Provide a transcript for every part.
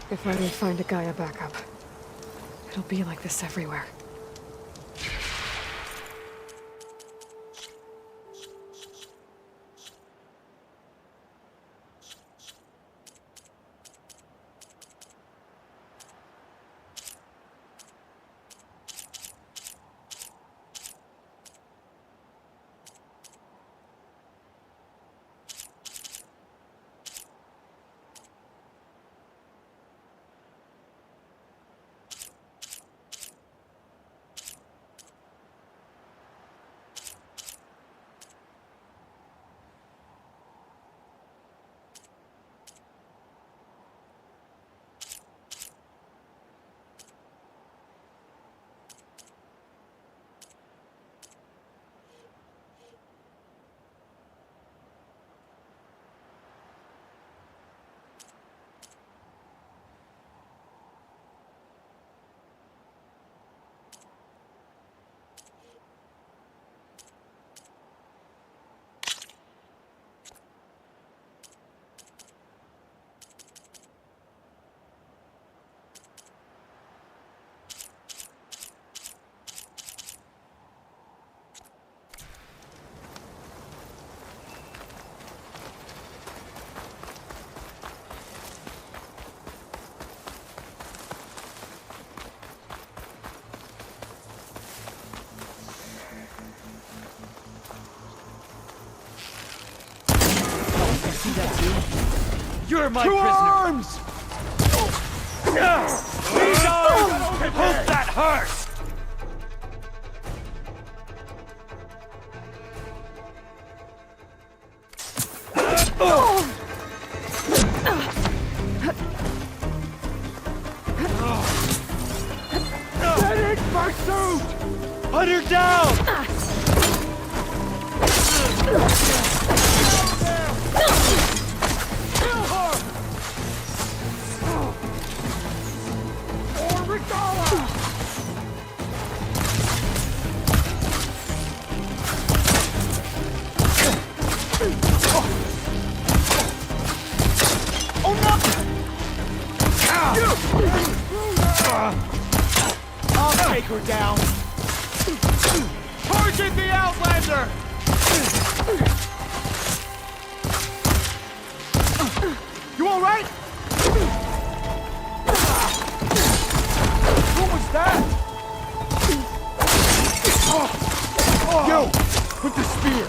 If I don't find a Gaia backup, it'll be like this everywhere. You're my Two prisoner! arms! These arms! Hope that hurts! Medic pursuit! Put her down! I'll take her down. Target the Outlander! You all right? What was that? Yo, with the spear.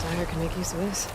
Dyer can make use of this.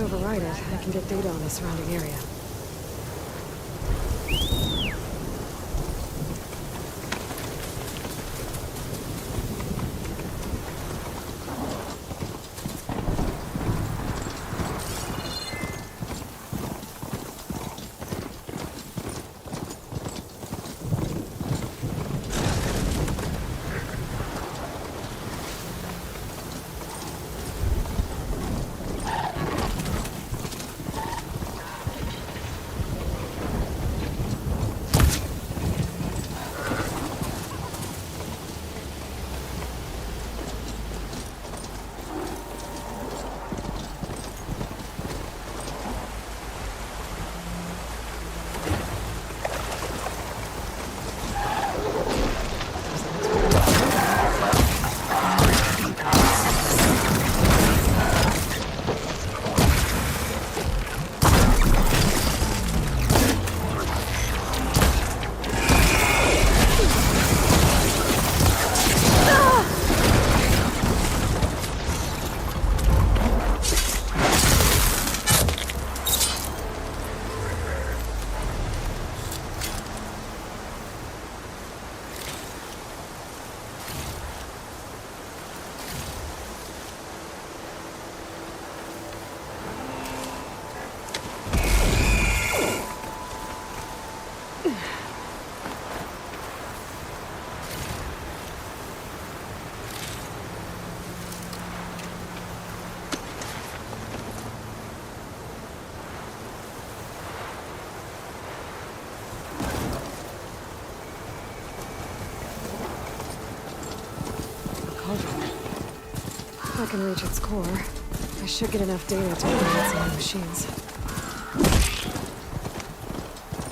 override it, I can get data on the surrounding area. If I can reach its core, I should get enough data to override some of the machines.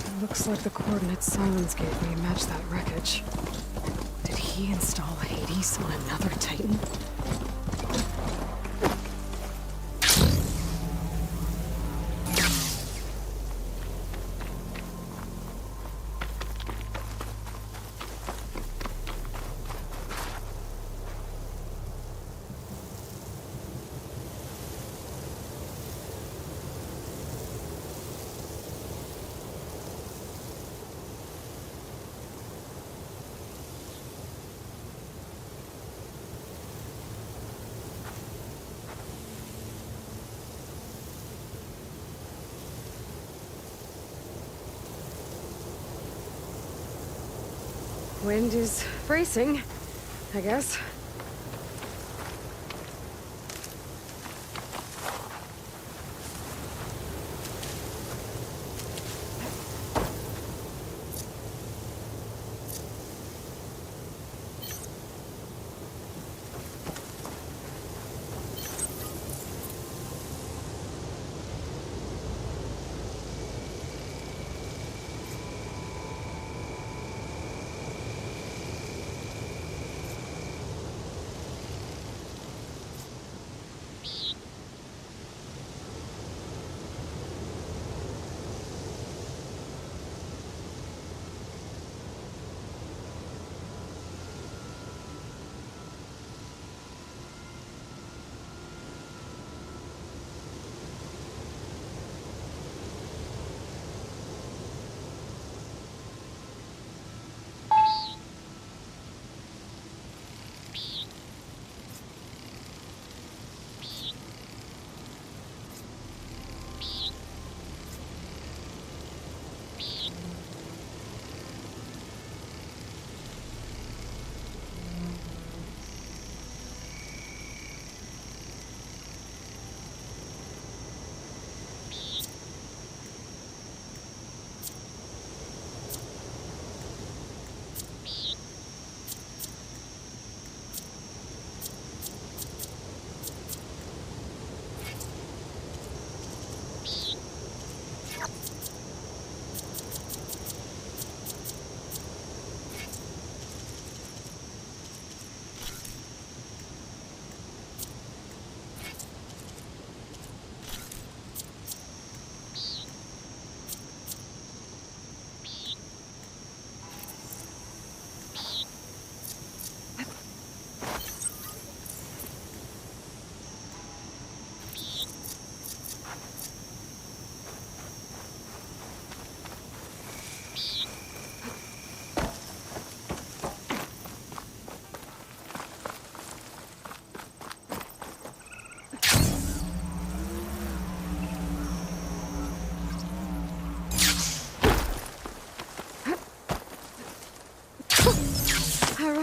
It looks like the coordinates Silence gave me match that wreckage. Did he install Hades on another Titan? Wind is bracing, I guess.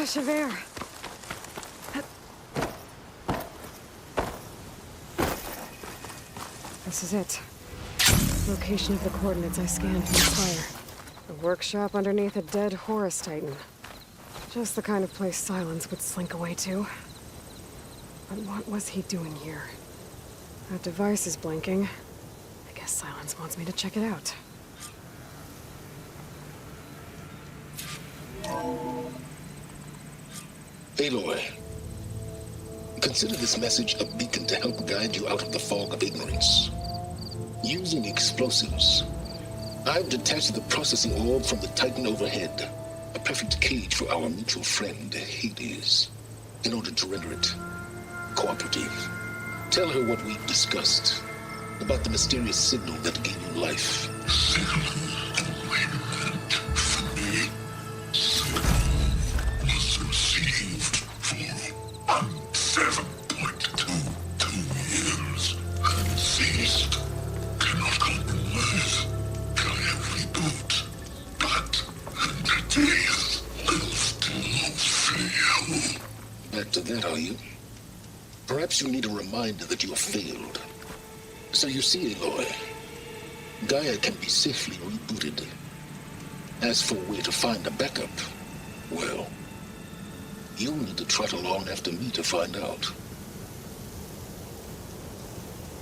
flash of air. This is it. Location of the coordinates I scanned from the fire. A workshop underneath a dead Horus Titan. Just the kind of place Silence would slink away to. But what was he doing here? That device is blinking. I guess Silence wants me to check it out. Aloy, consider this message a beacon to help guide you out of the fog of ignorance. Using explosives, I've detached the processing orb from the Titan overhead, a perfect cage for our mutual friend, Hades, in order to render it cooperative. Tell her what we've discussed about the mysterious signal that gave you life. Back to that, are you? Perhaps you need a reminder that you have failed. So you see, Aloy, Gaia can be safely rebooted. As for where to find a backup, well, you'll need to trot along after me to find out.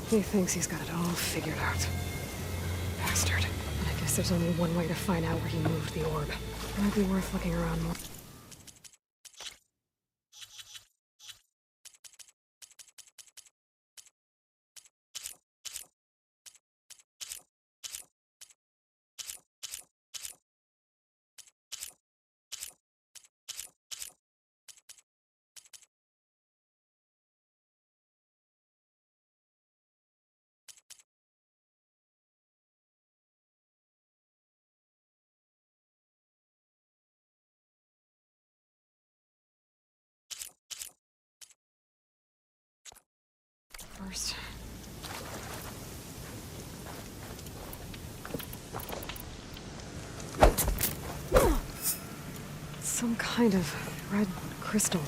He thinks he's got it all figured out. Bastard. But I guess there's only one way to find out where he moved the orb. It might be worth looking around more. First. Some kind of red crystal.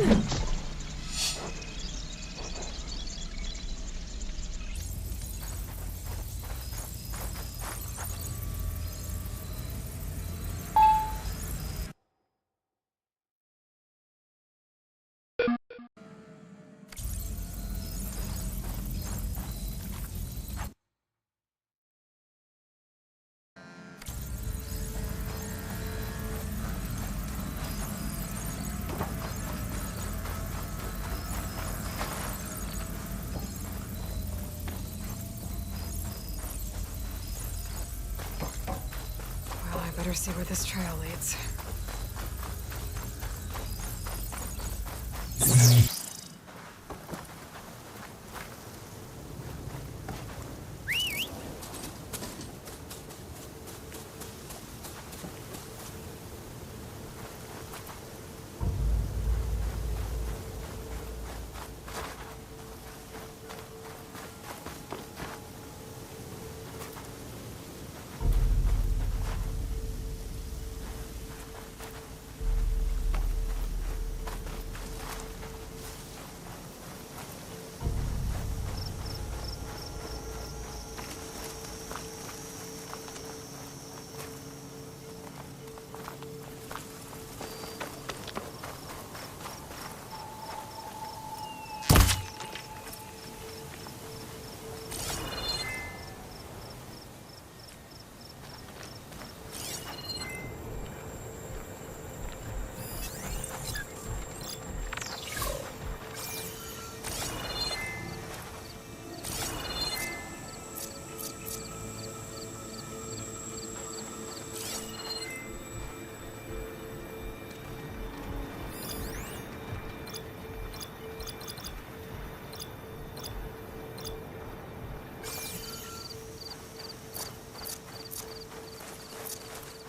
Well, I better see where this trail leads.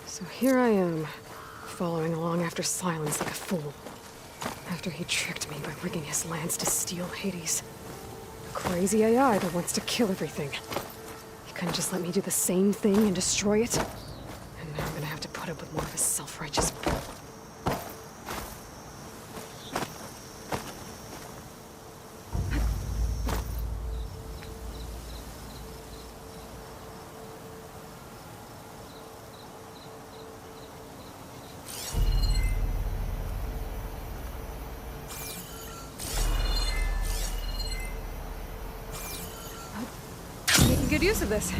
So here I am, following along after Silence like a fool. After he tricked me by rigging his lance to steal Hades. A crazy AI that wants to kill everything. He couldn't just let me do the same thing and destroy it? And now I'm gonna have to put up with more of his self-righteous bull. Making good use of this.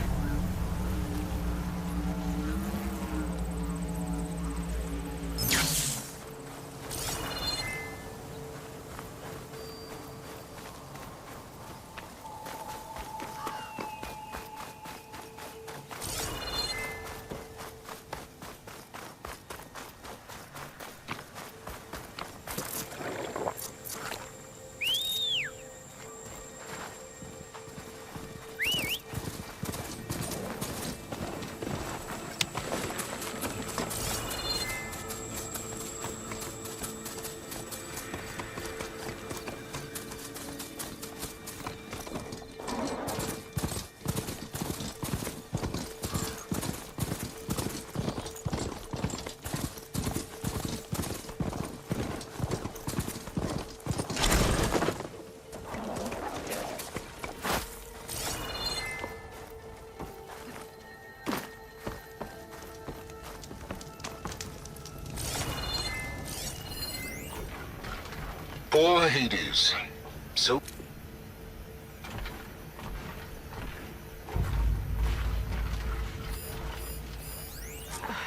Poor Hades. So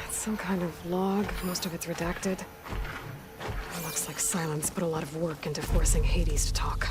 It's some kind of log, most of it's redacted. It looks like Silence put a lot of work into forcing Hades to talk.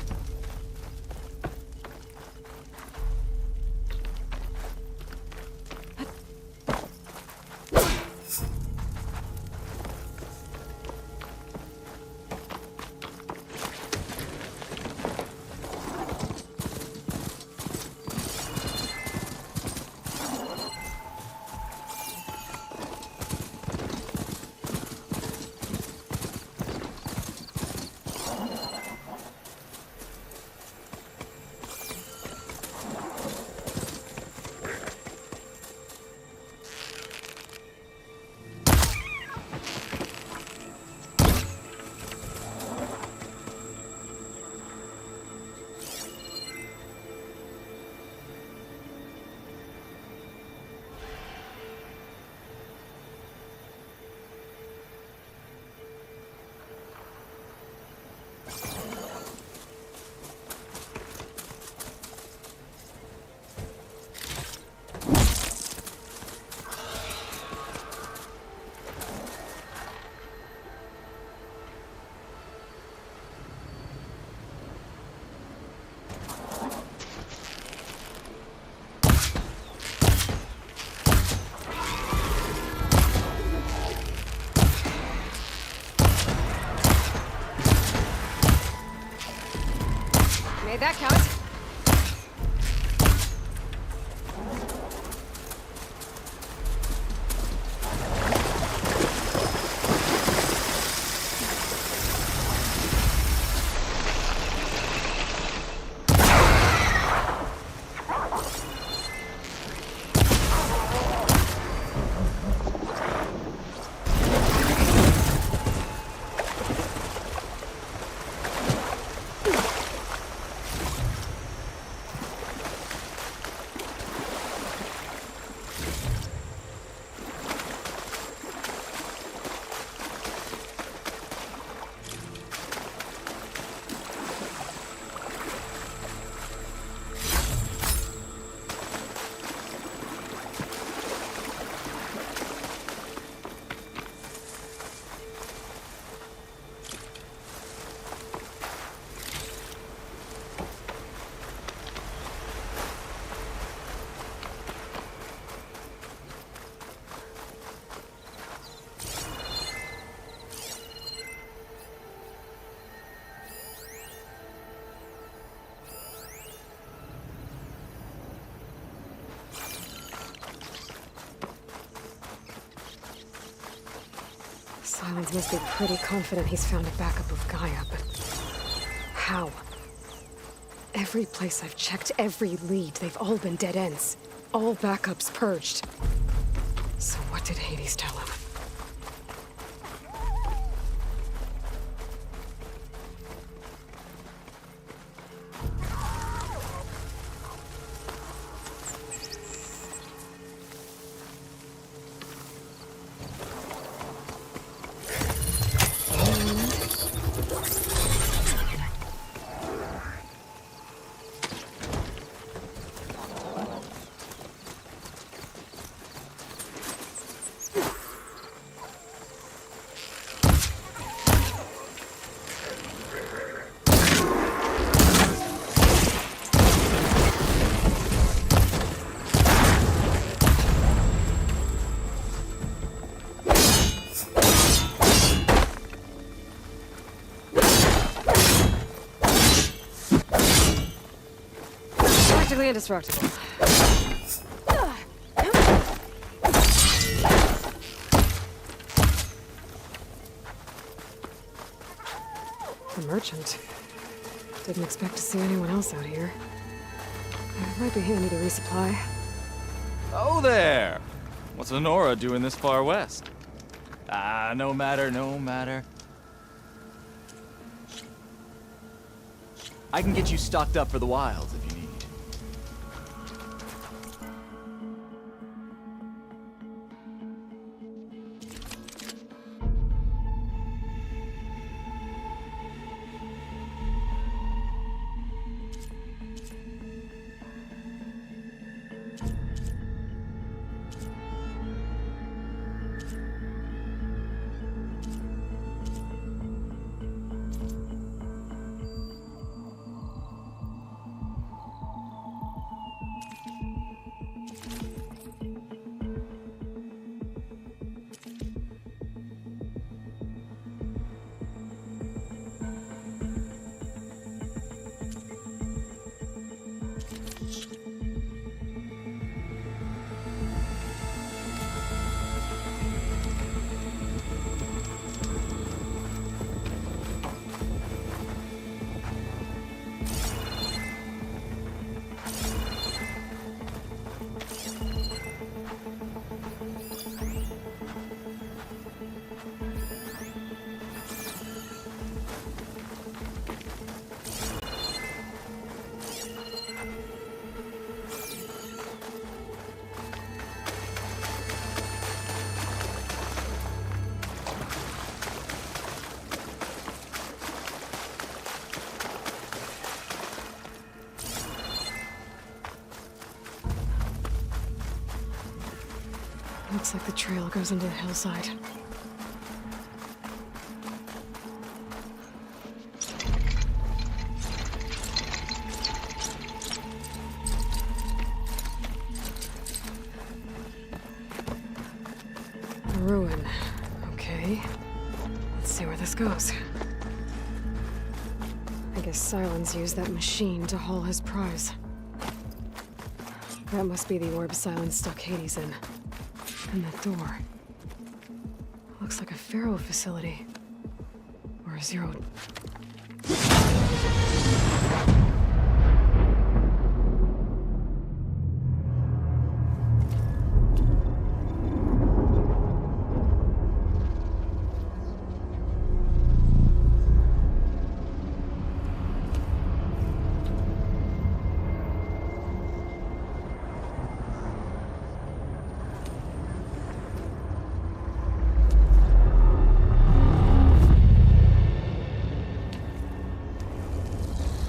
that count. Silence must be pretty confident he's found a backup of Gaia, but how? Every place I've checked, every lead, they've all been dead ends. All backups purged. So what did Hades tell him? Practically indestructible. The merchant. Didn't expect to see anyone else out here. It might be handy to resupply. Oh there! What's Honora doing this far west? Ah, no matter, no matter. I can get you stocked up for the wilds if you need. Looks like the trail goes into the hillside. A ruin. Okay. Let's see where this goes. A guess Silence used that machine to haul his prize. That must be the orb Silence stuck Hades in. And that door. Looks like a Pharaoh facility. Or a Zero...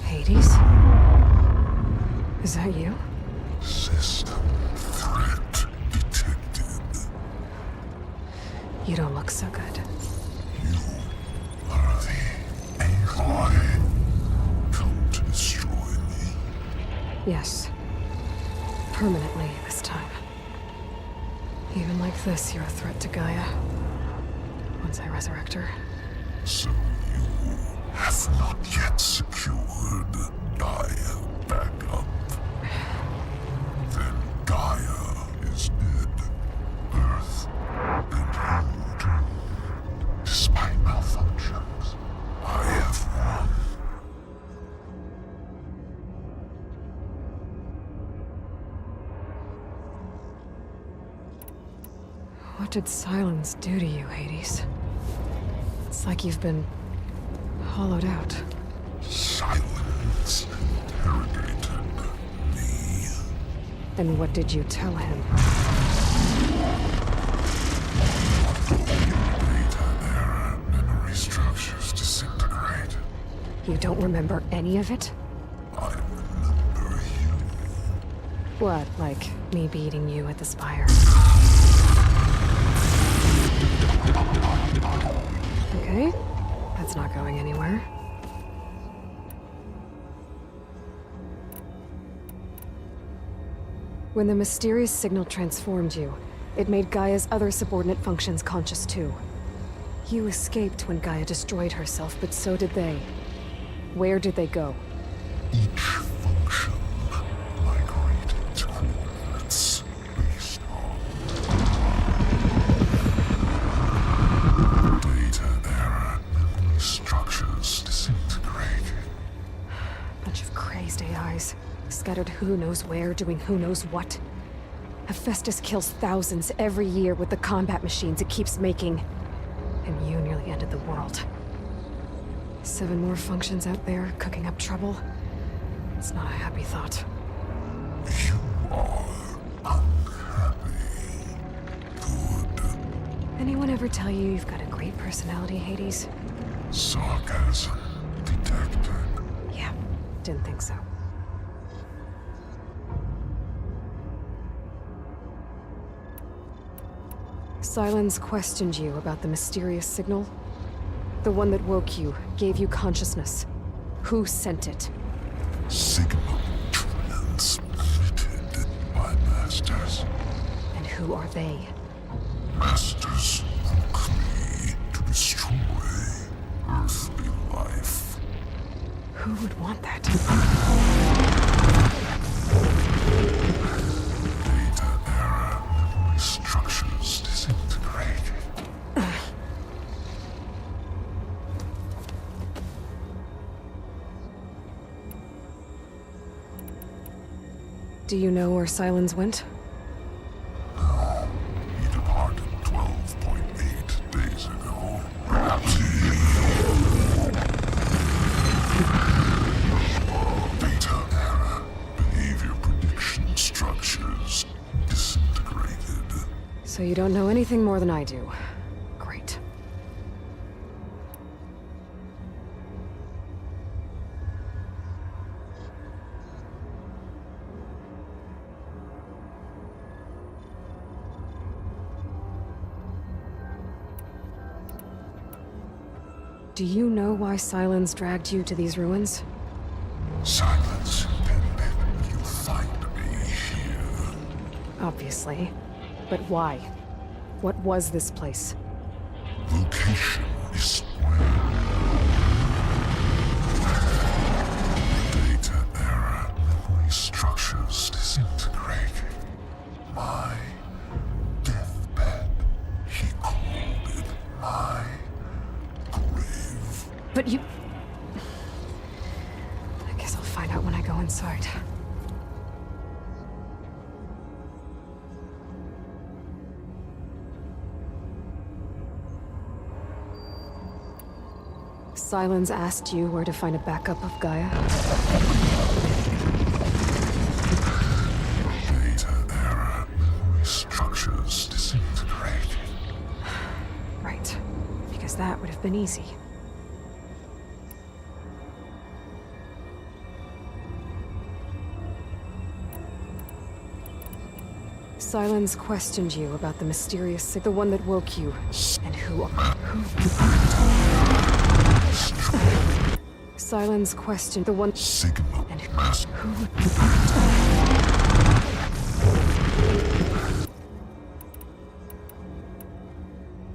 Hades? Is that you? System threat detected. You don't look so good. You are the aloy. Come to destroy me. Yes. Permanently this time. Even like this, you're a threat to Gaia. Once I resurrect her. So you have not yet secured Gaia back up. Then Gaia is dead. Earth and you too. Despite malfunctions, I have won. What did Silence do to you, Hades? It's like you've been hollowed out. Silence interrogated me. And what did you tell him? Data error, memory structures disintegrate. You don't remember any of it? I remember you. What, like me beating you at the spire? Okay, that's not going anywhere. When the mysterious signal transformed you, it made Gaia's other subordinate functions conscious too. You escaped when Gaia destroyed herself, but so did they. Where did they go? Each function migrated to coordinates based on data error, memory structures disintegrated. Bunch of crazed AIs, scattered who knows where, doing who knows what. Hephaestus kills thousands every year with the combat machines it keeps making. And you nearly ended the world. 7 more functions out there, cooking up trouble. It's not a happy thought. You are unhappy. Good. Anyone ever tell you you've got a great personality, Hades? Sarcasm detected. Yeah, didn't think so. Silence questioned you about the mysterious signal. The one that woke you, gave you consciousness. Who sent it? Signal transmitted by masters. And who are they? Masters woke me to destroy earthly life. Who would want that? Data error, memory structures disintegrated. Do you know where Silence went? No, he departed 12.8 days ago. Perhaps he... Data error, behavior prediction structures disintegrated. So you don't know anything more than I do. Great. Do you know why Silence dragged you to these ruins? Silence intended you find me here. Obviously. But why? What was this place? Location is square. structures disintegrating. My deathbed. He called it my grave. But you... I guess I'll find out when I go inside. Silence asked you where to find a backup of Gaia? Data error. Structures disintegrated. Right. Because that would have been easy. Silence questioned you about the mysterious... the one that woke you. And who... Silence questioned the one... Signal. And Master. who...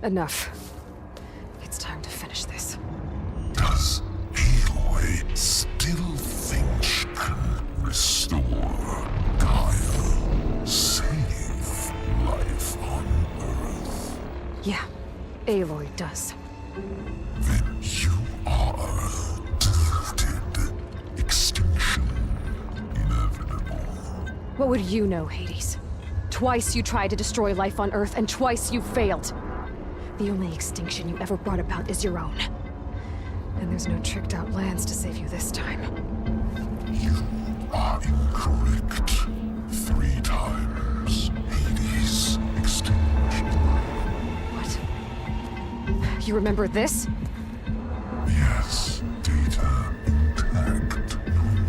Enough. It's time to finish this. Does Aloy still think she can restore Gaia? Save life on Earth? Yeah, Aloy does. Then you are deluded. Extinction inevitable. What would you know, Hades? Twice you tried to destroy life on Earth, and twice you failed. The only extinction you ever brought about is your own. And there's no tricked-out lands to save you this time. You are incorrect. 3 times. Hades. Extinction. What? You remember this? Yes. Data intact.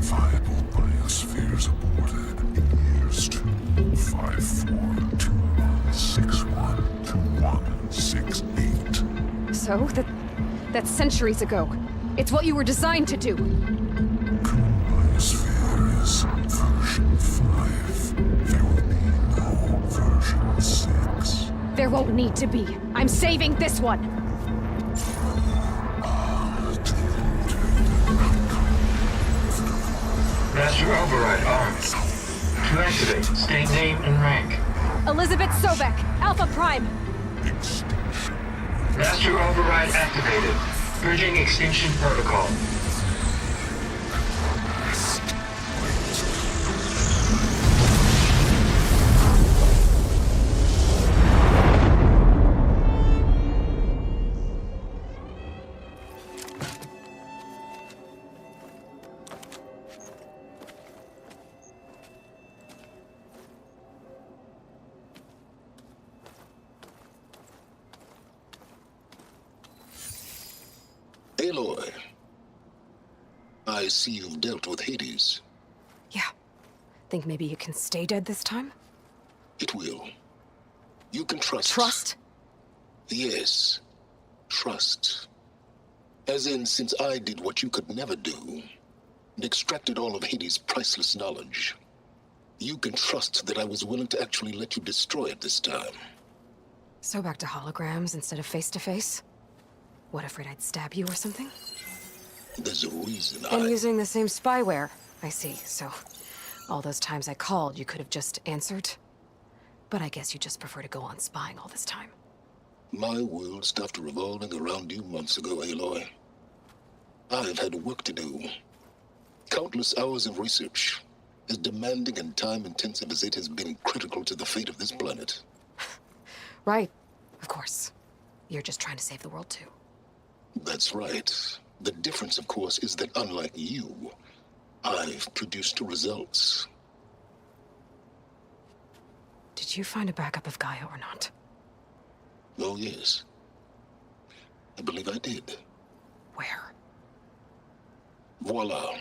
Viable biospheres aborted in years 25421612168. So? That's centuries ago. It's what you were designed to do. Biosphere is version 5. There will be no version 6. There won't need to be. I'm saving this one! Master override armed. To activate, state name and rank. Elizabeth Sobek, Alpha Prime! Master override activated. Bridging extinction protocol. Aloy, I see you've dealt with Hades. Yeah. Think maybe you can stay dead this time? It will. You can trust. Trust? Yes. Trust. As in, since I did what you could never do, and extracted all of Hades' priceless knowledge, you can trust that I was willing to actually let you destroy it this time. So back to holograms instead of face-to-face? What, afraid I'd stab you or something? There's a reason And using the same spyware. I see, so... all those times I called, you could have just answered? But I guess you just prefer to go on spying all this time. My world stopped revolving around you months ago, Aloy. I've had work to do. Countless hours of research, as demanding and time-intensive as it has been critical to the fate of this planet. Right. Of course. You're just trying to save the world, too. That's right. The difference, of course, is that unlike you, I've produced results. Did you find a backup of Gaia or not? Oh, yes. I believe I did. Where? Voila.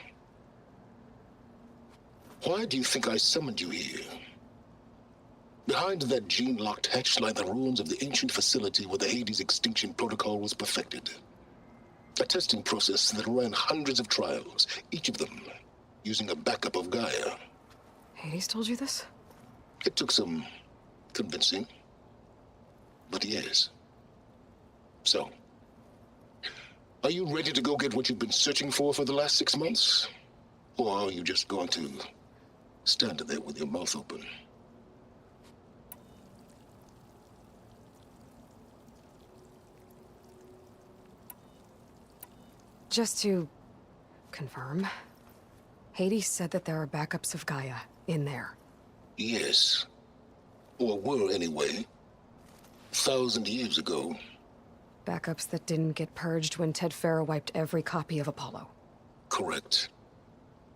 Why do you think I summoned you here? Behind that gene-locked hatch lie the ruins of the ancient facility where the Hades extinction protocol was perfected. A testing process that ran hundreds of trials, each of them using a backup of Gaia. Hades told you this? It took some convincing, but yes. So, are you ready to go get what you've been searching for the last 6 months? Or are you just going to Stand there with your mouth open. Just to confirm, Hades said that there are backups of Gaia in there. Yes. Or were anyway. 1,000 years ago. Backups that didn't get purged when Ted Farrow wiped every copy of Apollo. Correct.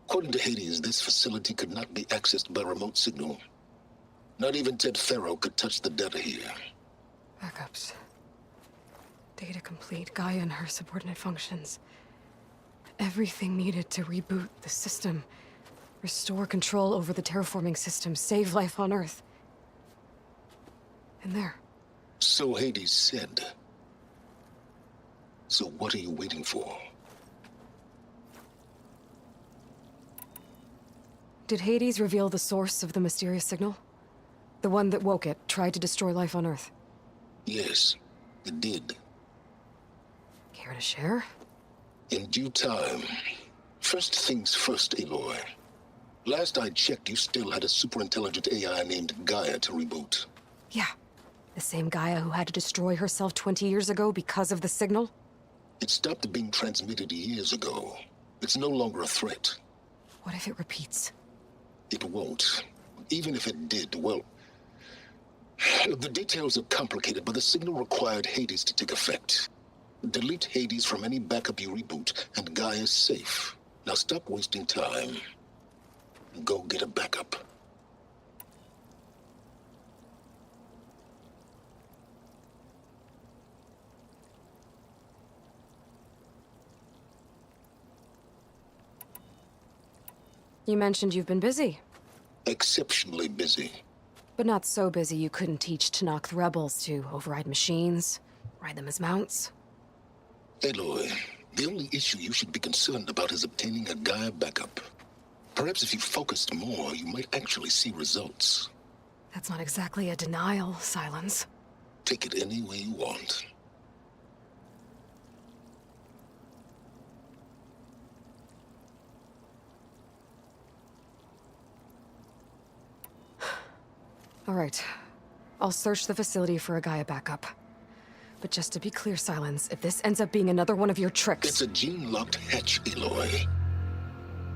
According to Hades, this facility could not be accessed by remote signal. Not even Ted Farrow could touch the data here. Backups. Data complete, Gaia and her subordinate functions. Everything needed to reboot the system. Restore control over the terraforming system, save life on Earth. And there. So Hades said. So what are you waiting for? Did Hades reveal the source of the mysterious signal? The one that woke it, tried to destroy life on Earth? Yes, it did. Care to share? In due time. First things first, Aloy. Last I checked, you still had a super-intelligent AI named Gaia to reboot. Yeah. The same Gaia who had to destroy herself 20 years ago because of the signal? It stopped being transmitted years ago. It's no longer a threat. What if it repeats? It won't. Even if it did, well... The details are complicated, but the signal required Hades to take effect. Delete Hades from any backup you reboot, and Gaia's safe. Now stop wasting time. Go get a backup. You mentioned you've been busy. Exceptionally busy. But not so busy you couldn't teach Tanakh the rebels to override machines, ride them as mounts. Aloy, the only issue you should be concerned about is obtaining a Gaia backup. Perhaps if you focused more, you might actually see results. That's not exactly a denial, Silence. Take it any way you want. All right. I'll search the facility for a Gaia backup. But just to be clear, Silence, if this ends up being another one of your tricks... It's a gene-locked hatch, Aloy.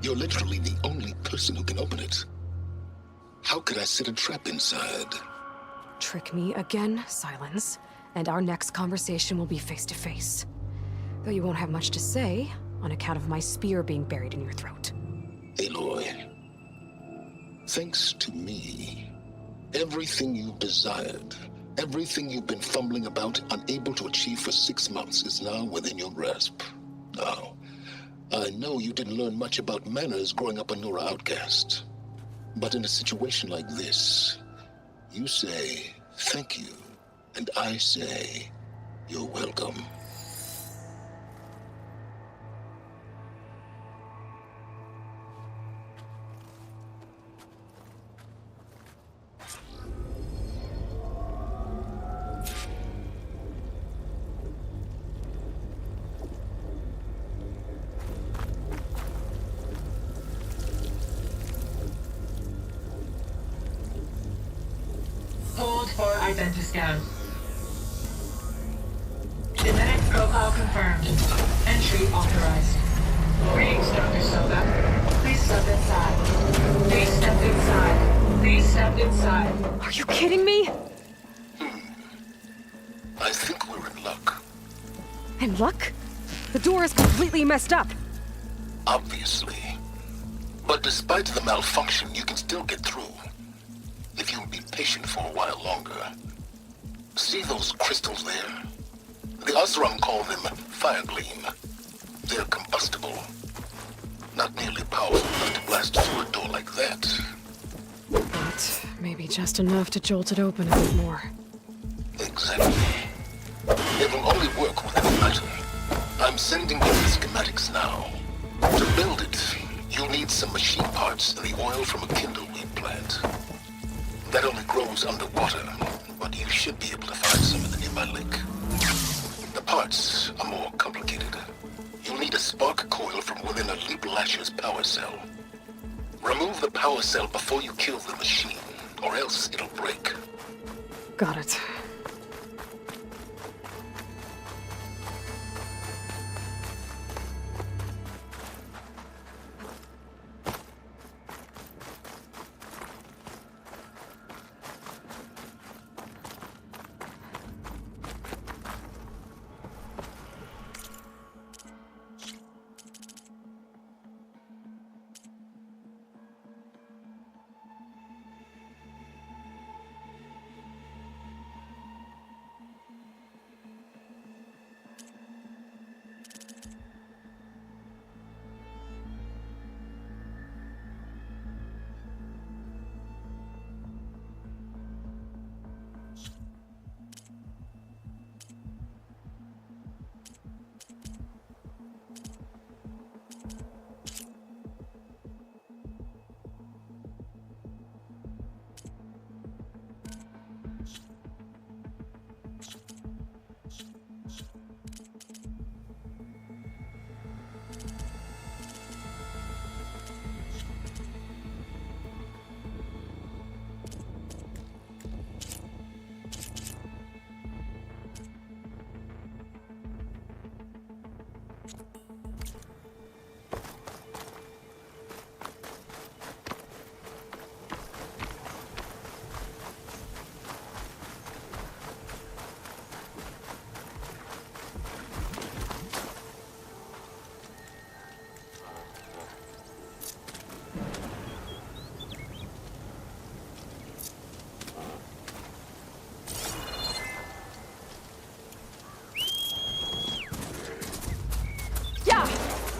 You're literally the only person who can open it. How could I set a trap inside? Trick me again, Silence, and our next conversation will be face-to-face. Though you won't have much to say, on account of my spear being buried in your throat. Aloy, thanks to me, everything you've desired, everything you've been fumbling about, unable to achieve for 6 months, is now within your grasp. Now, I know you didn't learn much about manners growing up a Nora outcast. But in a situation like this, you say, thank you, and I say, you're welcome. Hold for Identiscan. Genetic profile confirmed. Entry authorized. Greetings, Dr. Soda. Please step inside. Please step inside. Please step inside. Are you kidding me? I think we're in luck. In luck? The door is completely messed up. Obviously. But despite the malfunction, you can still get through. If you'll be patient for a while longer. See those crystals there? The Osram call them fire gleam. They're combustible. Not nearly powerful enough to blast through a door like that. But maybe just enough to jolt it open a bit more. Exactly. It will only work within a matter. I'm sending you the schematics now. To build it, you'll need some machine parts and the oil from a kindleweed plant. That only grows underwater, but you should be able to find some in the nearby lake. The parts are more complicated. You'll need a spark coil from within a Leap Lasher's power cell. Remove the power cell before you kill the machine, or else it'll break. Got it.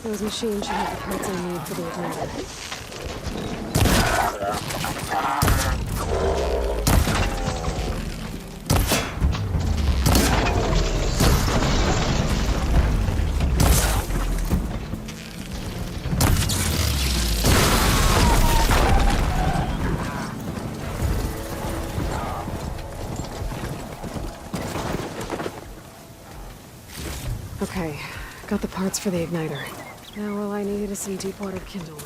Those machines should have the parts I need for the igniter. Okay, got the parts for the igniter. Now all I need is some deep-water kindling.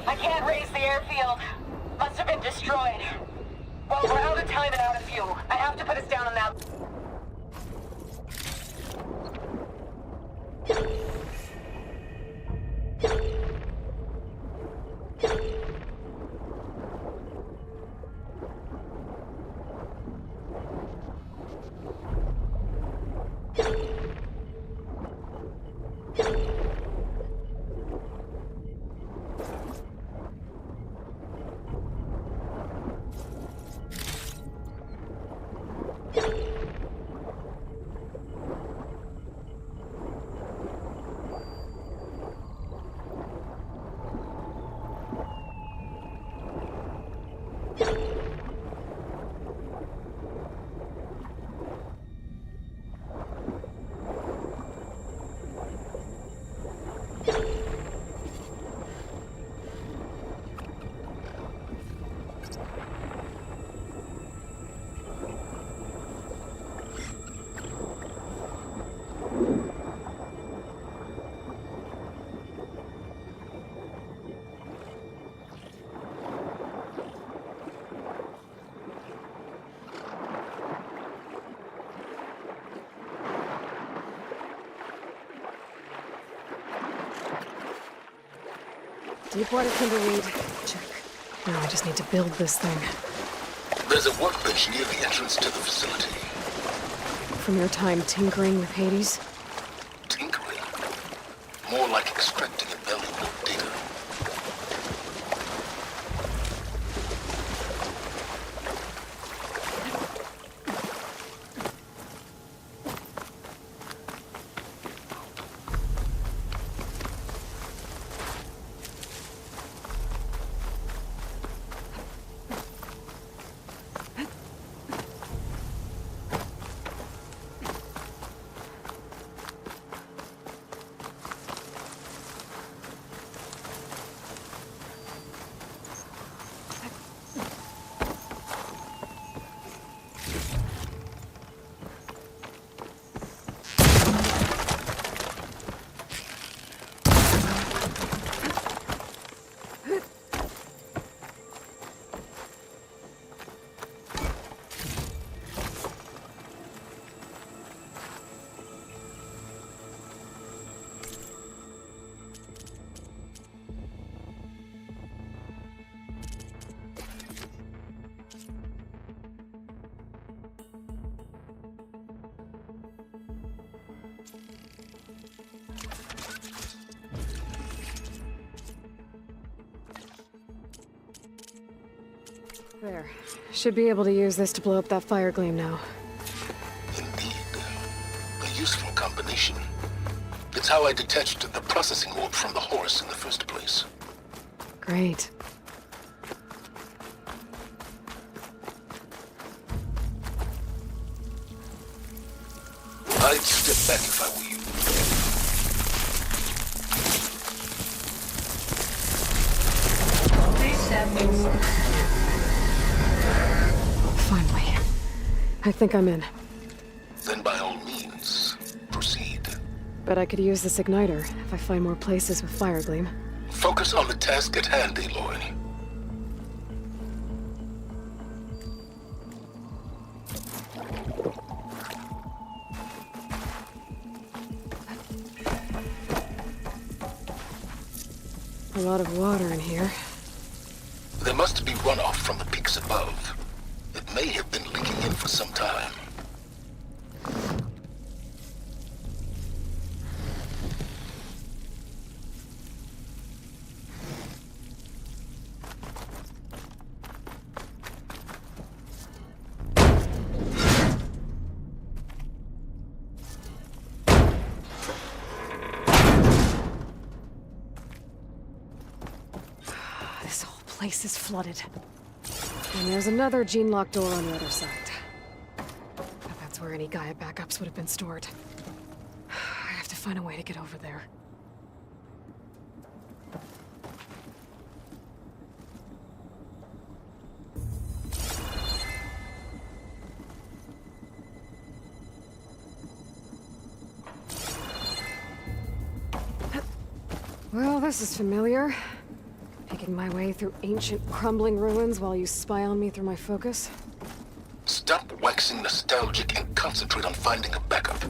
I can't raise the airfield. Must have been destroyed. Well, we're out of time and out of fuel. I have to put us down on that. Deep water timberweed. Check. Now I just need to build this thing. There's a workbench near the entrance to the facility. From your time tinkering with Hades? Tinkering? More like extracting invaluable data. There. Should be able to use this to blow up that fire gleam now. Indeed. A useful combination. It's how I detached the processing orb from the horse in the first place. Great. I'd step back if I were you. Please step inside. Finally. I think I'm in. Then by all means, proceed. Bet I could use this igniter if I find more places with fire gleam. Focus on the task at hand, Aloy. A lot of water in here. There must be runoff from the peaks above. It may have been leaking in for some time. This whole place is flooded. And there's another gene-locked door on the other side. But that's where any Gaia backups would have been stored. I have to find a way to get over there. Well, this is familiar. Picking my way through ancient, crumbling ruins while you spy on me through my focus. Stop waxing nostalgic and concentrate on finding a backup.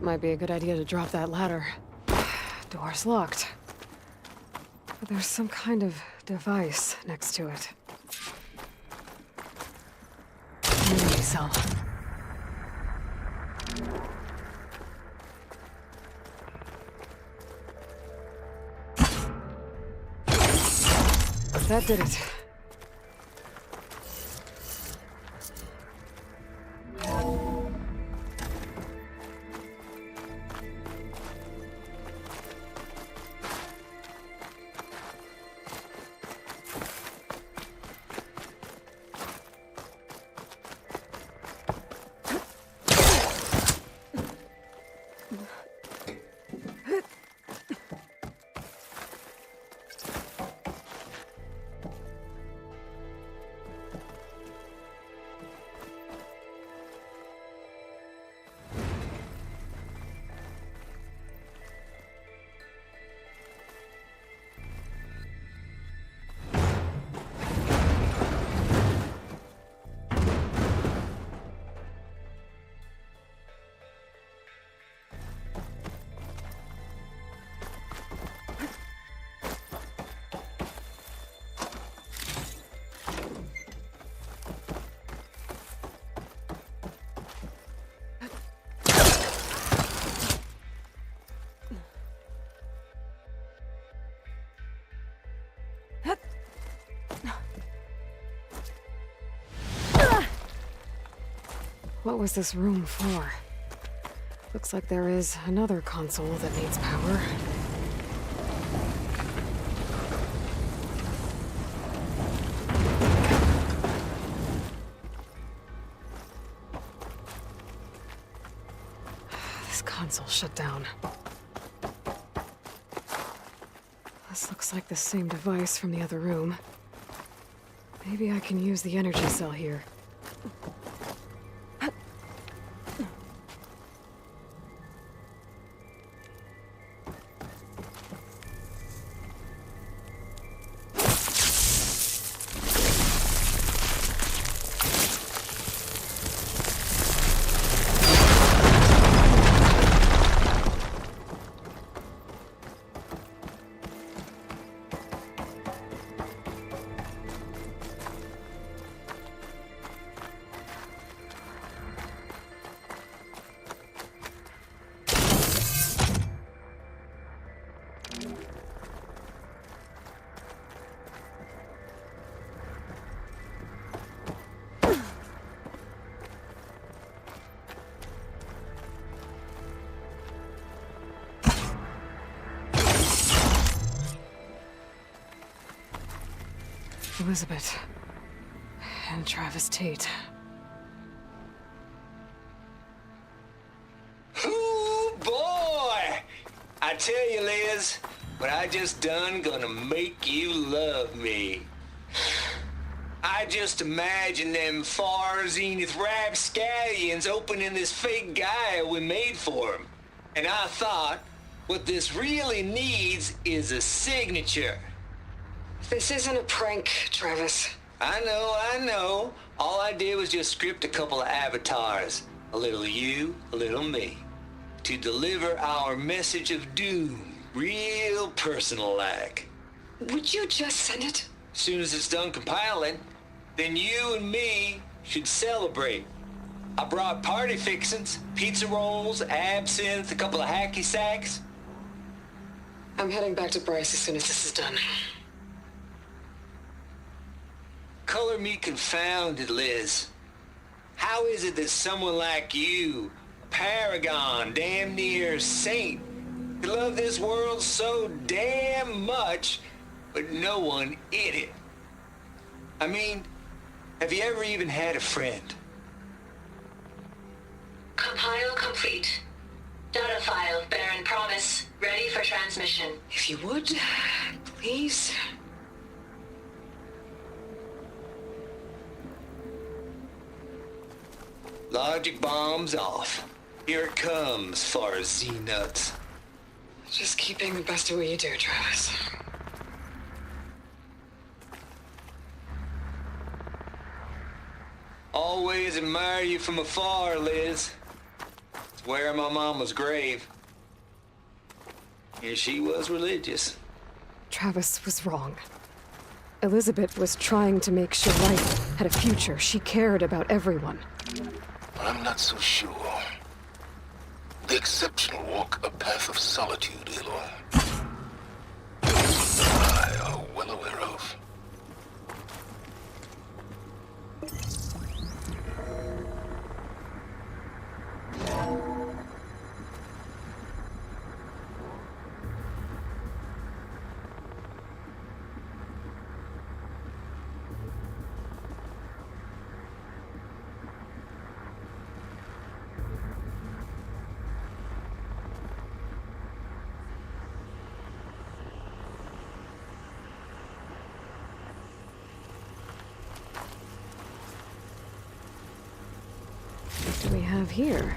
Might be a good idea to drop that ladder. Door's locked. But there's some kind of device next to it. Memory cell. That did it. What was this room for? Looks like there is another console that needs power. This console shut down. This looks like the same device from the other room. Maybe I can use the energy cell here. Elizabeth. And Travis Tate. Ooh, boy! I tell you, Liz, what I just done gonna make you love me. I just imagine them far zenith rapscallions opening this fake guy we made for him. And I thought, what this really needs is a signature. This isn't a prank, Travis. I know. All I did was just script a couple of avatars. A little you, a little me. To deliver our message of doom, real personal-like. Would you just send it? Soon as it's done compiling, then you and me should celebrate. I brought party fixins, pizza rolls, absinthe, a couple of hacky sacks. I'm heading back to Bryce as soon as this is done. Color me confounded, Liz. How is it that someone like you, a paragon, damn near saint, could love this world so damn much, but no one in it? I mean, have you ever even had a friend? Compile complete. Data file, Baron Promise, ready for transmission. If you would, please. Logic bomb's off. Here it comes, far as Z-nuts. Just keep being the best at what you do, Travis. Always admire you from afar, Liz. It's where my mama's grave. And she was religious. Travis was wrong. Elizabeth was trying to make sure life had a future. She cared about everyone. I'm not so sure. The exceptional walk a path of solitude, Aloy. This you and I are well aware of. What do we have here?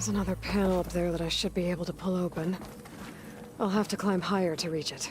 There's another panel up there that I should be able to pull open. I'll have to climb higher to reach it.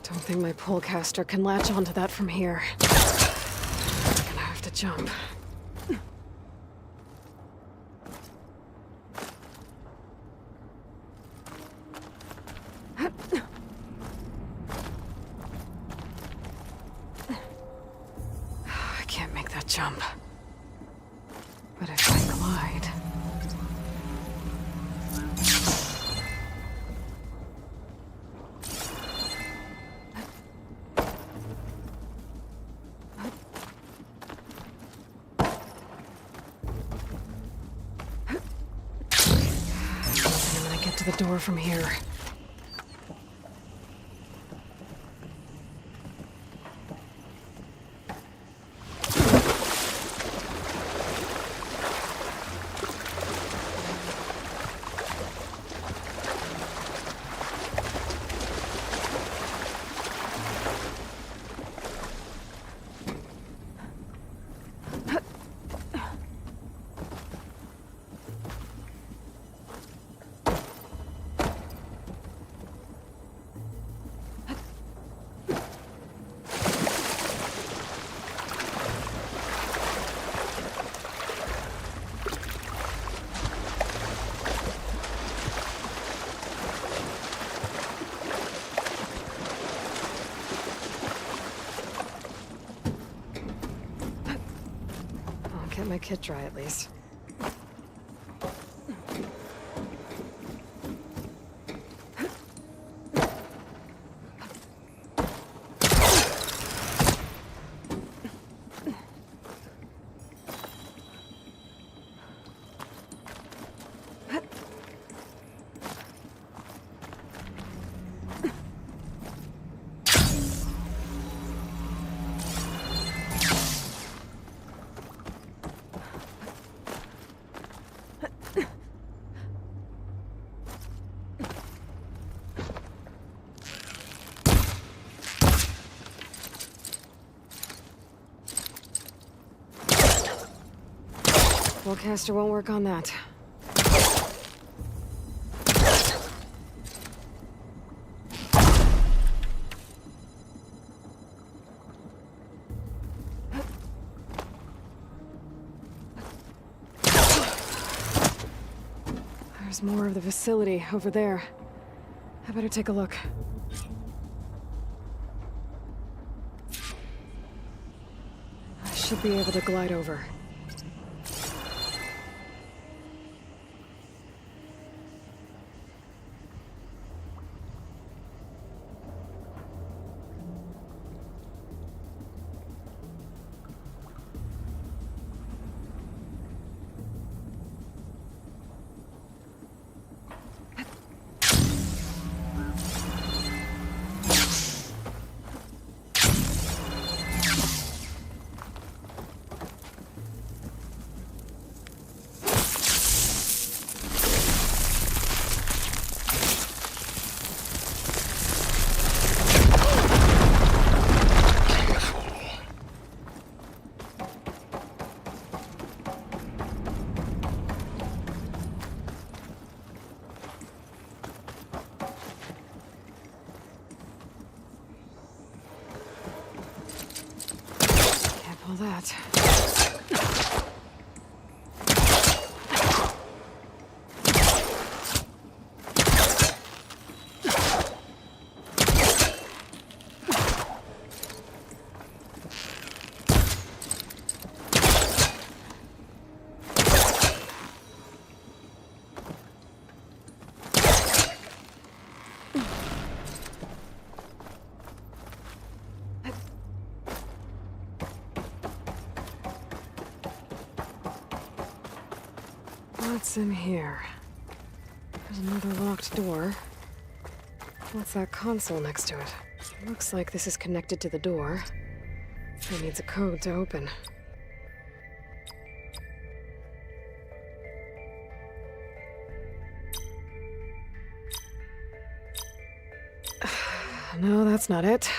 Don't think my pullcaster can latch onto that from here. I'm gonna have to jump. I can't make that jump. But if I glide... to the door from here. Get my kit dry at least. Wellcaster won't work on that. There's more of the facility over there. I better take a look. I should be able to glide over. All that. What's in here? There's another locked door. What's that console next to it? Looks like this is connected to the door. It needs a code to open. No, that's not it.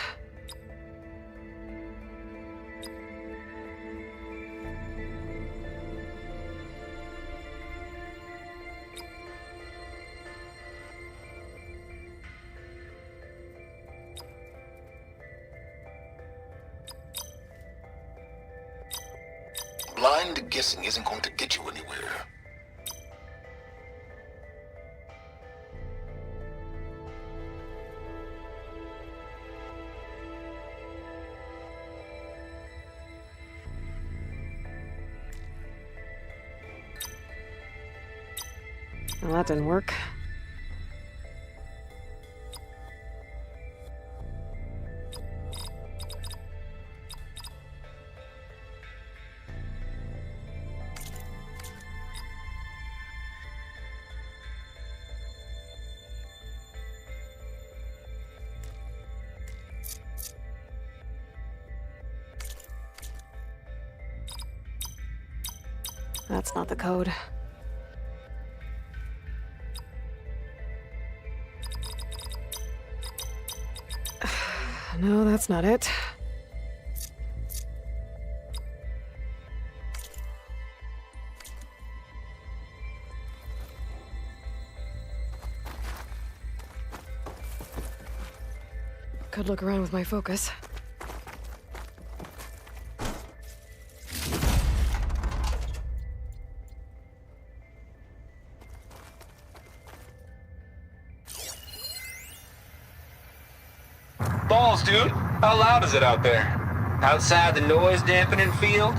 Blind guessing isn't going to get you anywhere. Well, that didn't work. That's not the code. No, that's not it. Could look around with my focus. Balls, dude. How loud is it out there? Outside the noise dampening field?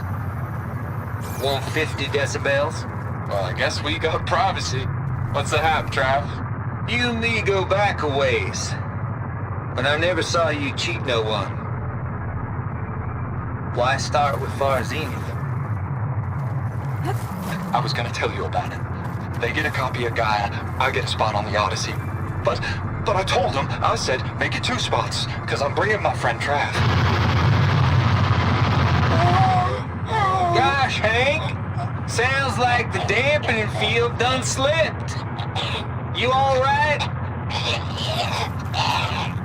150 decibels? Well, I guess we got privacy. What's the hap, Trav? You and me go back a ways. But I never saw you cheat no one. Why start with Far Zenith? I was gonna tell you about it. They get a copy of Gaia, I get a spot on the Odyssey. But I told them, I said, make it 2 spots, because I'm bringing my friend Trav. Gosh, Hank. Sounds like the dampening field done slipped. You all right?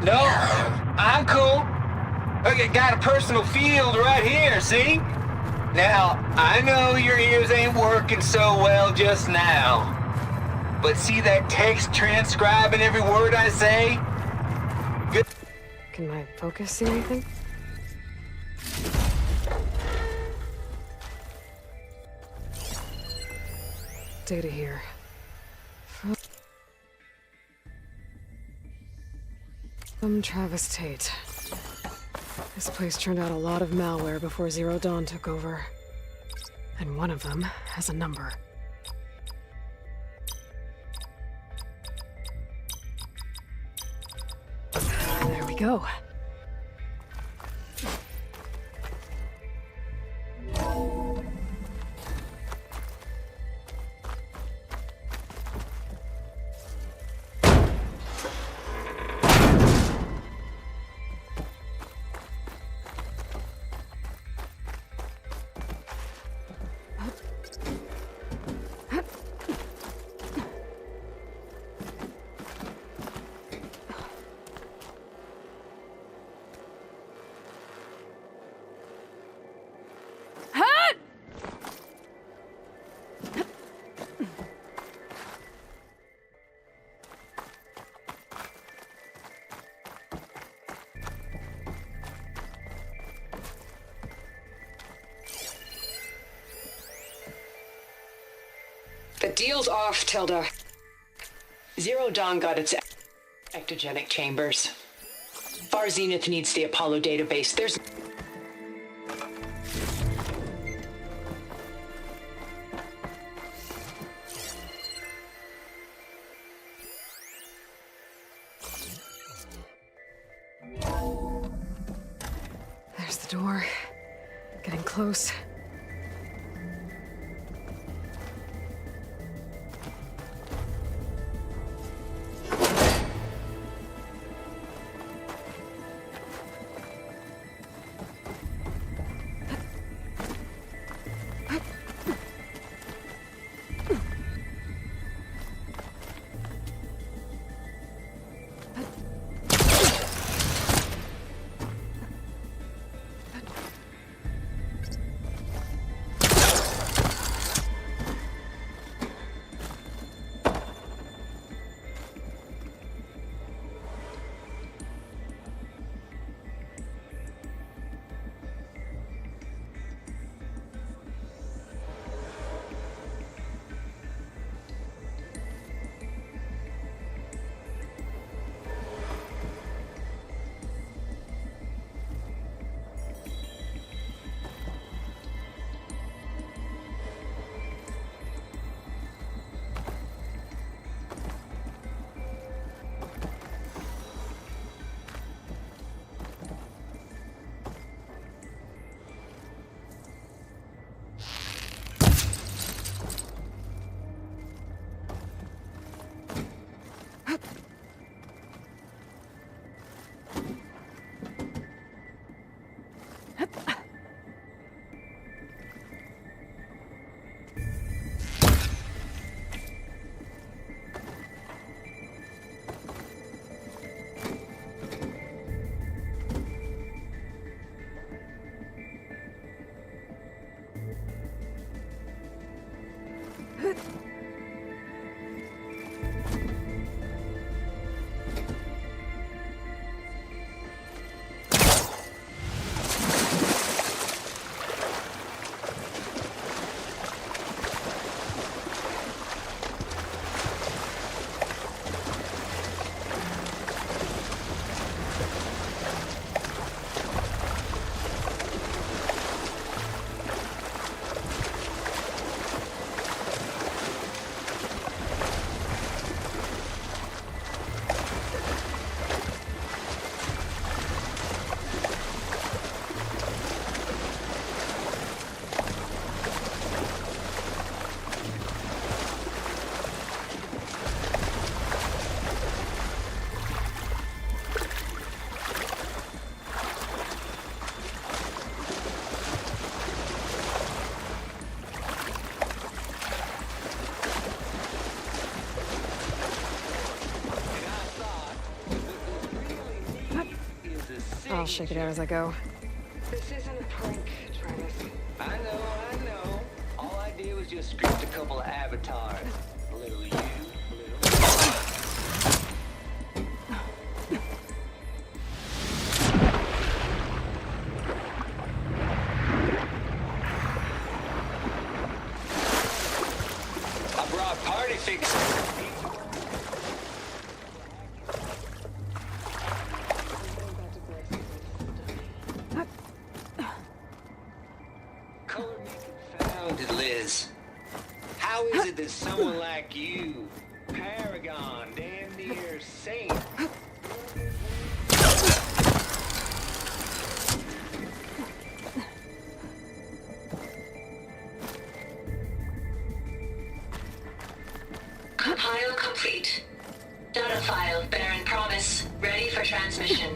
No, I'm cool. Okay, got a personal field right here, see? Now, I know your ears ain't working so well just now. But see that text transcribing every word I say? Good. Can my focus see anything? Data here. From Travis Tate. This place turned out a lot of malware before Zero Dawn took over. And one of them has a number. There we go. The deal's off, Tilda. Zero Dawn got its ectogenic chambers. Far Zenith needs the Apollo database. There's... There's the door. Getting close. I'll shake it out as I go. This isn't a prank, Travis. I know. All I did was just script a couple of avatars. A little you, a little... I brought party fixers. Color me confounded, Liz. How is it that someone like you, paragon, damn near saint, Compile complete. Data file bearing promise ready for transmission.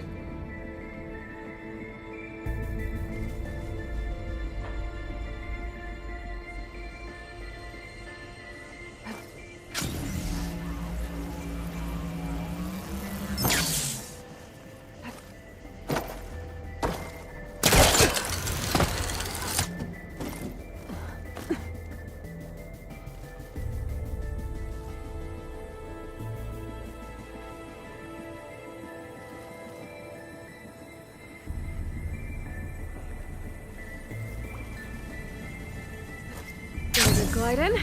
Glide in.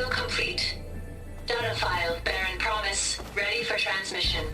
Cargo complete. Data file, Baron Promise, ready for transmission.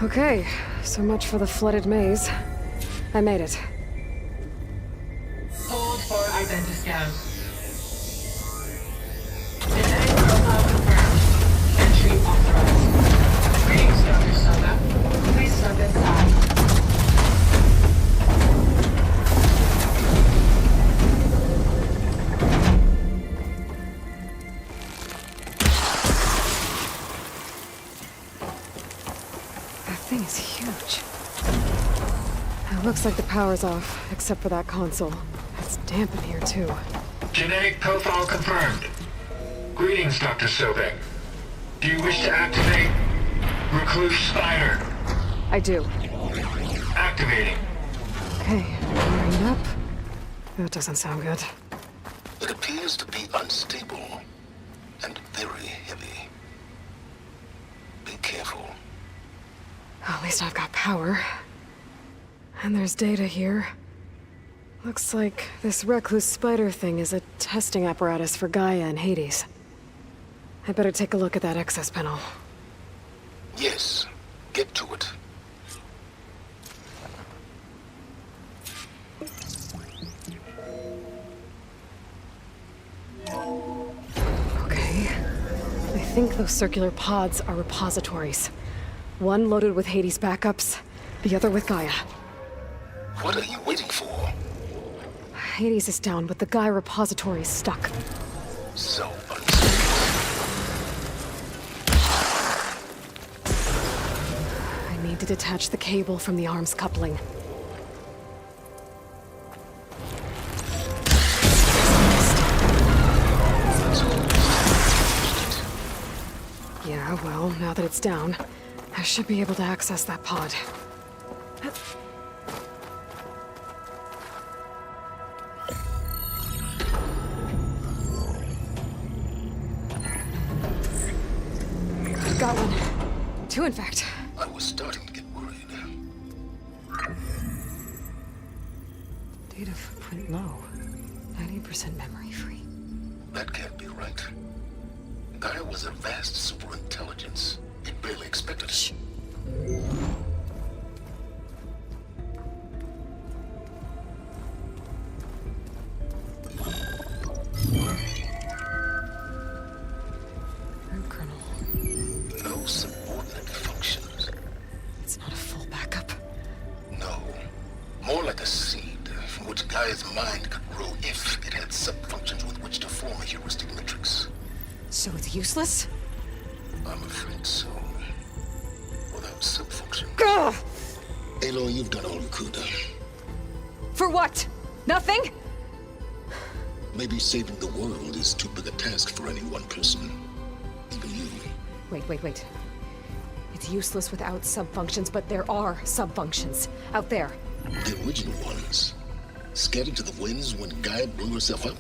Okay, so much for the flooded maze. I made it. Hold for identiscan. Genetic profile confirmed. Entry authorized. Greetings, Dr. Soda. Please step inside. That thing is huge. It looks like the power's off, except for that console. It's damp in here, too. Genetic profile confirmed. Greetings, Dr. Sobek. Do you wish to activate Recluse Spider? I do. Activating. Okay, wiring it up. That doesn't sound good. It appears to be unstable and very heavy. Be careful. At least I've got power. And there's data here. Looks like this recluse spider thing is a testing apparatus for Gaia and Hades. I better take a look at that access panel. Yes, get to it. Okay. I think those circular pods are repositories. One loaded with Hades backups, the other with Gaia. What are you waiting for? Hades is down, but the Gaia repository is stuck. So unstable. I need to detach the cable from the arms coupling. Yeah, well, now that it's down, I should be able to access that pod. Got one. Two, in fact. I was starting to get worried. Data footprint low. 90% memory free. That can't be right. Gaia was a vast superintelligence. It barely expected it. Shh. Colonel. No subordinate functions. It's not a full backup. No. More like a seed from which Gaia's mind could grow if it had sub-functions with which to form a heuristic matrix. So it's useless? I'm afraid so. Without sub-functions. Ugh! Aloy, you've done all you could. For what? Nothing? Maybe saving the world is too big a task for any one person. Even you. Wait. It's useless without sub-functions, but there are sub-functions out there. The original ones. Scattered to the winds when Gaia blew herself up.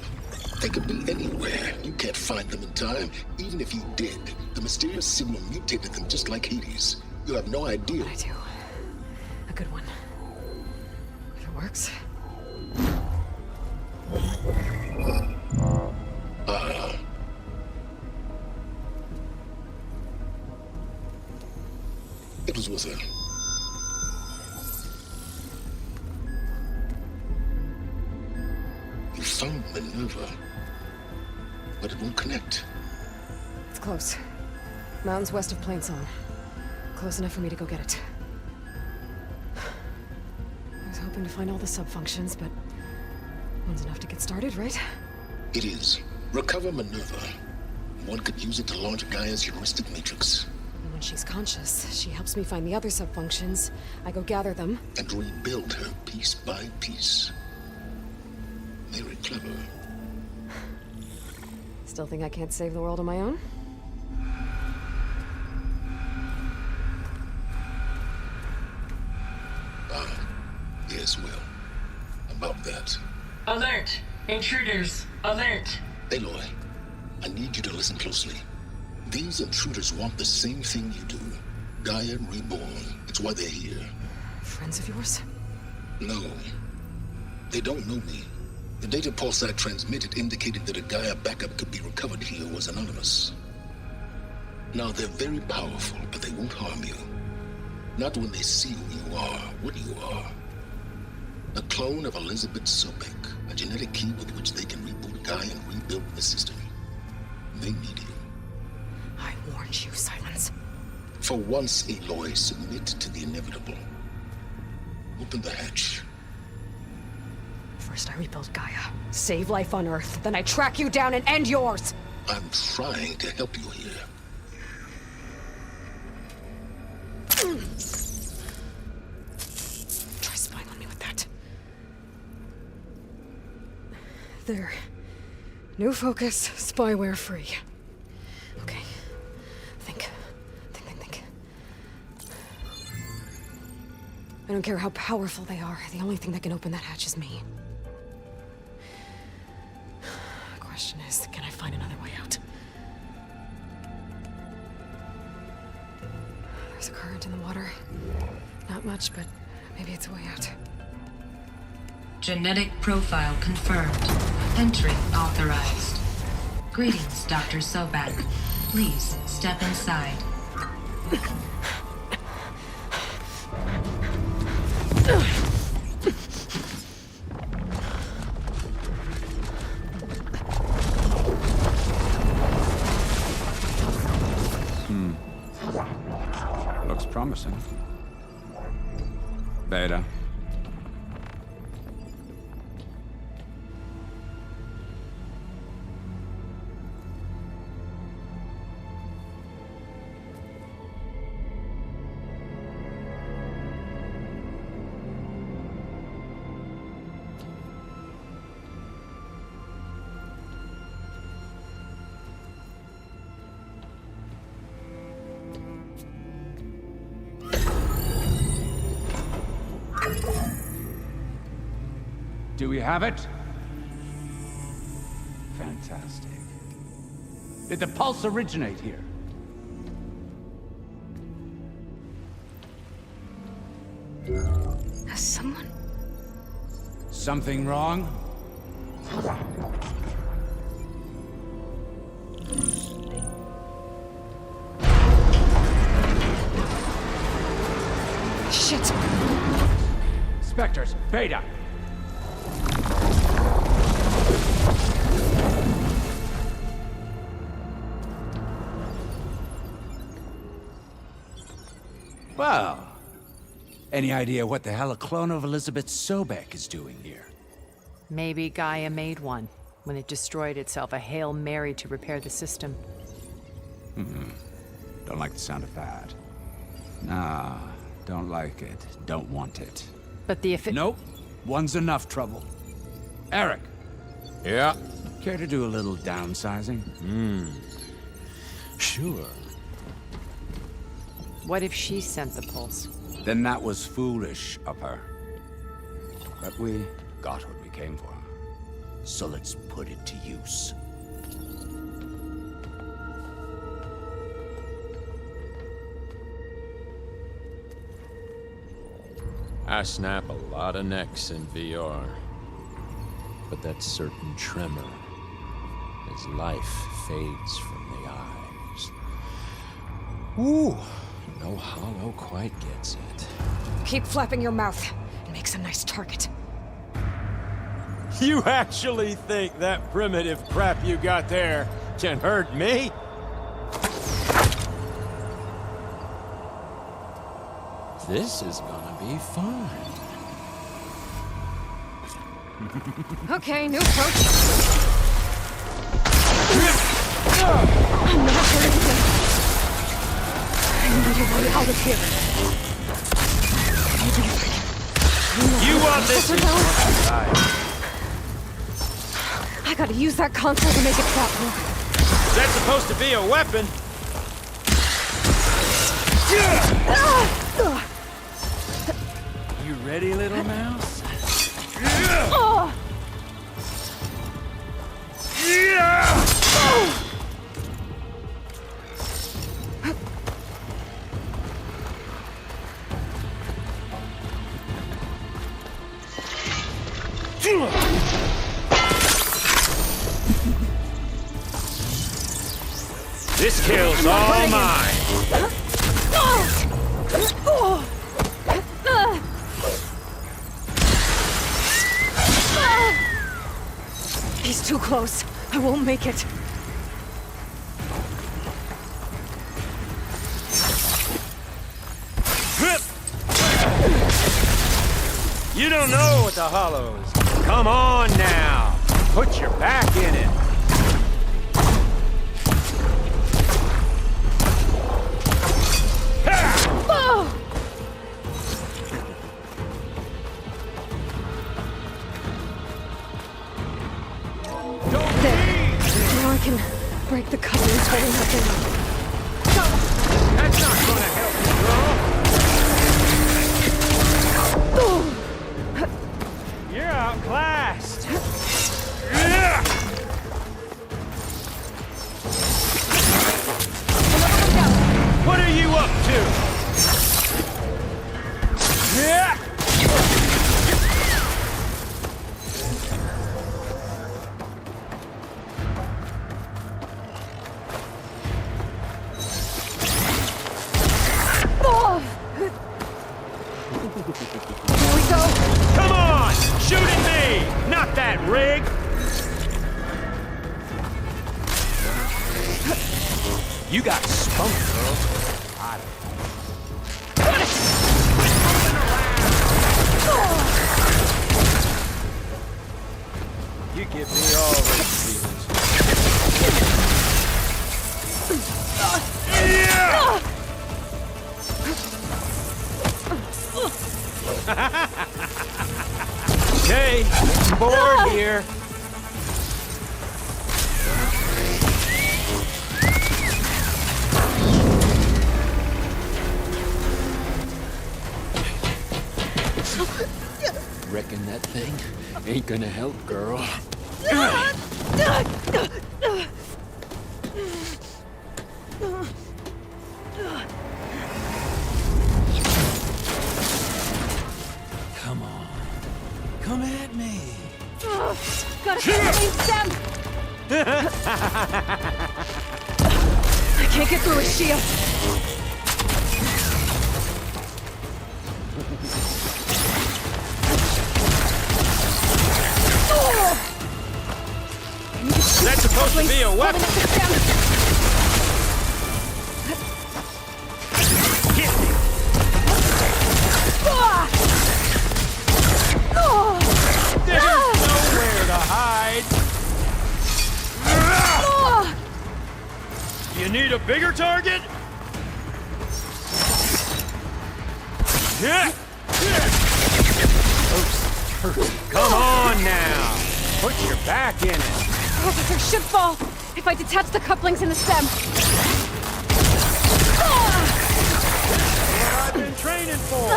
They could be anywhere. You can't find them in time. Even if you did, the mysterious signal mutated them just like Hades. You have no idea. I do. A good one. If it works. It was with her. You found Minerva. but it won't connect. It's close. Mountains west of Plainsong. Close enough for me to go get it. I was hoping to find all the sub-functions, but one's enough to get started, right? It is. Recover Minerva. One could use it to launch Gaia's heuristic matrix. And when she's conscious, she helps me find the other sub-functions. I go gather them. And rebuild her piece by piece. Very clever. Still think I can't save the world on my own? Yes, well. About that. Alert! Intruders! Alert! Aloy, I need you to listen closely. These intruders want the same thing you do. Gaia reborn. It's why they're here. Friends of yours? No. They don't know me. The data pulse I transmitted indicated that a Gaia backup could be recovered here was anonymous. Now, they're very powerful, but they won't harm you. Not when they see who you are, what you are. A clone of Elizabeth Sobek, a genetic key with which they can reboot Gaia and rebuild the system. They need you. I warned you, Silence. For once, Aloy, submit to the inevitable. Open the hatch. First I rebuild Gaia, save life on Earth, then I track you down and end yours! I'm trying to help you here. Try spying on me with that. There. New focus, spyware free. Okay. Think. I don't care how powerful they are. The only thing that can open that hatch is me. The question is, can I find another way out? There's a current in the water. Not much, but maybe it's a way out. Genetic profile confirmed. Entry authorized. Greetings, Dr. Sobek. Please step inside. Looks promising. Beta. Do we have it? Fantastic. Did the pulse originate here? Has someone... Something wrong? Shit! Spectres, Beta! Well, any idea what the hell a clone of Elizabeth Sobek is doing here? Maybe Gaia made one when it destroyed itself, a Hail Mary to repair the system. Don't like the sound of that. Nah, don't like it. Don't want it. But the Nope. One's enough trouble. Eric. Yeah? Care to do a little downsizing? Sure. What if she sent the pulse? Then that was foolish of her. But we got what we came for. So let's put it to use. I snap a lot of necks in VR. But that certain tremor as life fades from the eyes. Ooh, no hollow quite gets it. Keep flapping your mouth. It makes a nice target. You actually think that primitive crap you got there can hurt me? This is gonna be fun. Okay, new approach. I'm not hurting him. I need a way out of here. You want this? I gotta use that console to make it stop more. Is that supposed to be a weapon? You ready, little mouse? This kill's all mine. He's too close. I won't make it. You don't know what the hollow is. Come on now! Put your back in it! Now I can break the couplings holding that thing up. That's not gonna help you, girl! You're outclassed. What are you up to? Here we go. Come on! Shoot at me! Not that rig! You got spunk, girl. You give me all those feelings. Okay, bored here. Reckon that thing ain't gonna help, girl. Come on. Come at me. Gotta get the main stem. I can't get through his shield. That's supposed to be a weapon. Hit me. There's nowhere to hide. You need a bigger target? Come on now. Put your back in it. Processor should fall if I detach the couplings in the stem. What I've been training for.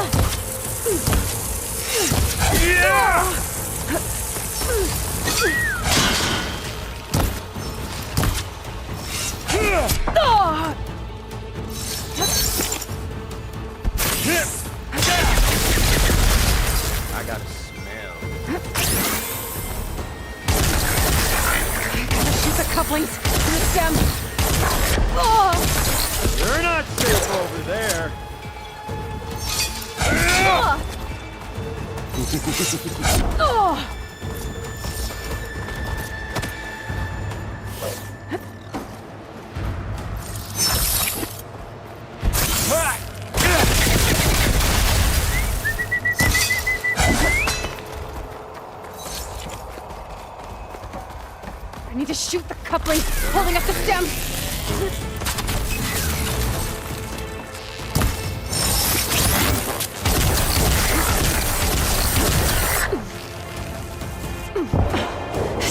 Yeah! I got a smell. Shoot the couplings in the stem. You're not safe over there. I need to shoot the coupling holding up the stem.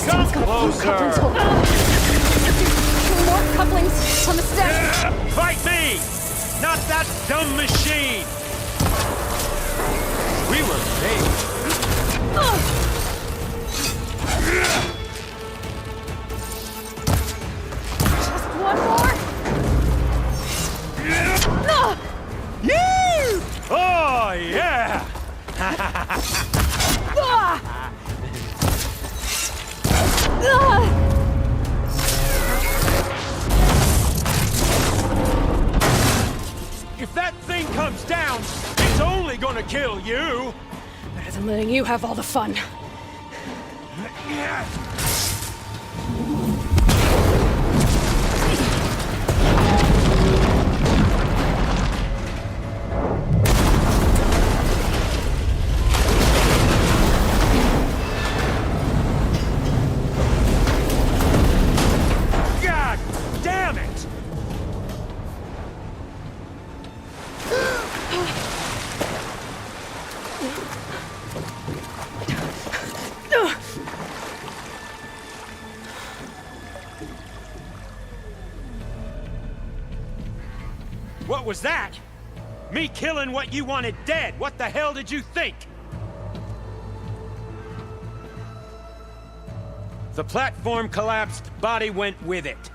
Come closer! More couplings on the stem. Fight me! Not that dumb machine! We were made. Just one more. Oh, yeah! If that thing comes down, it's only gonna kill you! Better than letting you have all the fun. God damn it! What was that? Me killing what you wanted dead. What the hell did you think? The platform collapsed, body went with it.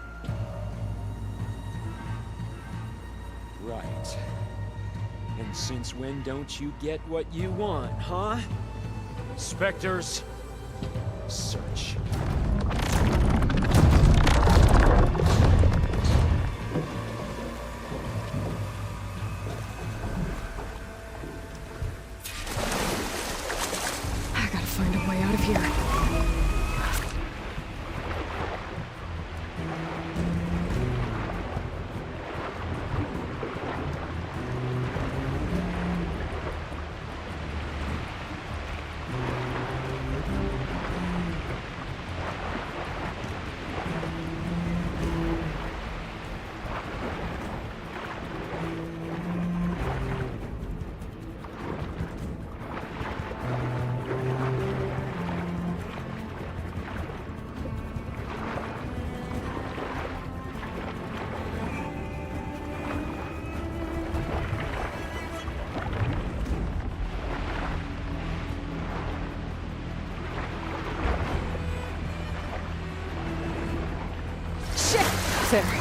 Right. And since when don't you get what you want, huh? Spectres, Search. I gotta find a way out of here.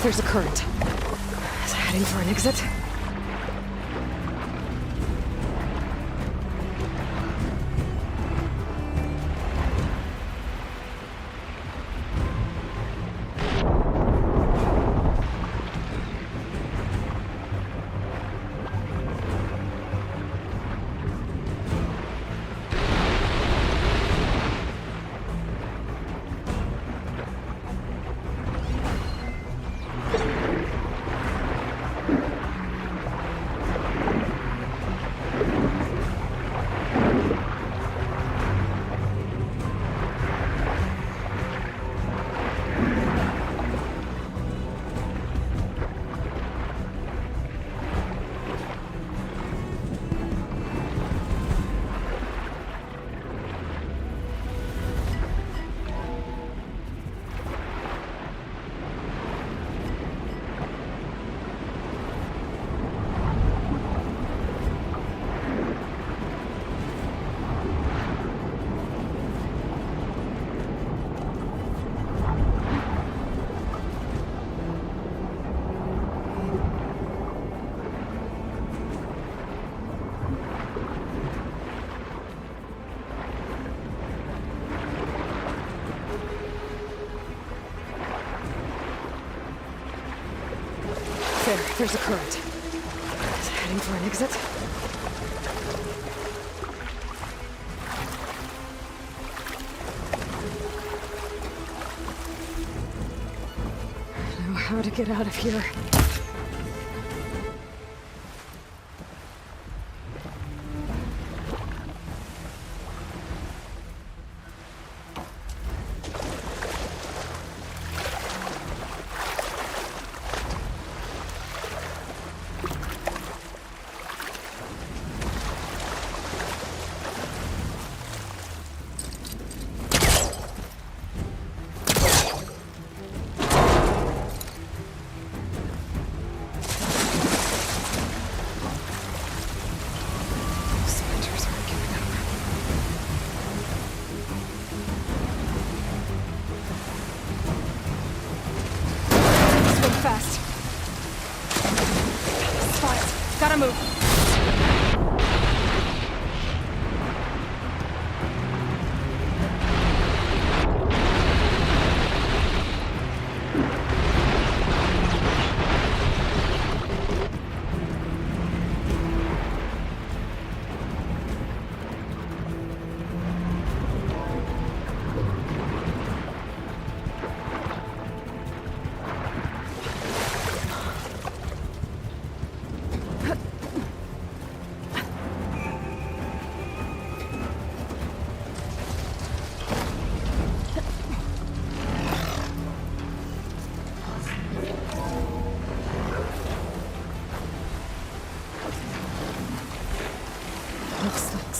There's a current. Is it heading for an exit? There's a current. Is it heading for an exit? I know how to get out of here.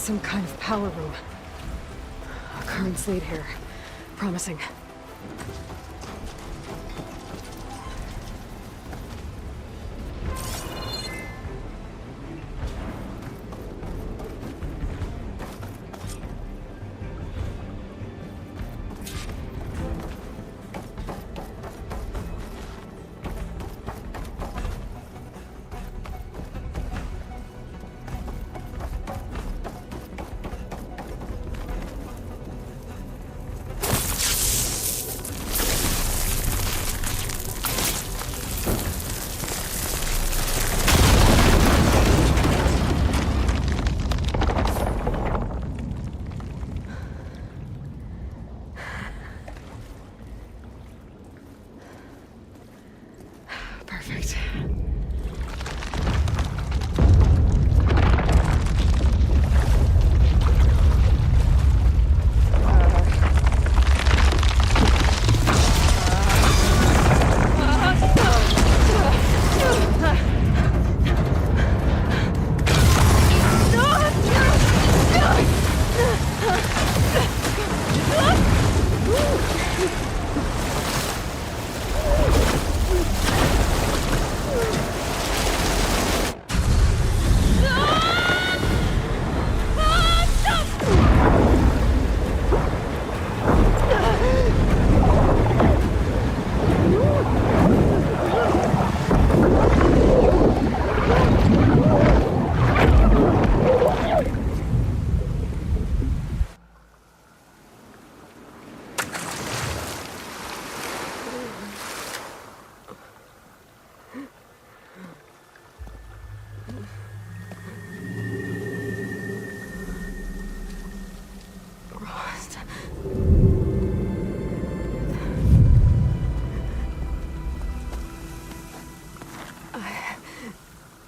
some kind of power room. Currents lead here. Promising. Perfect.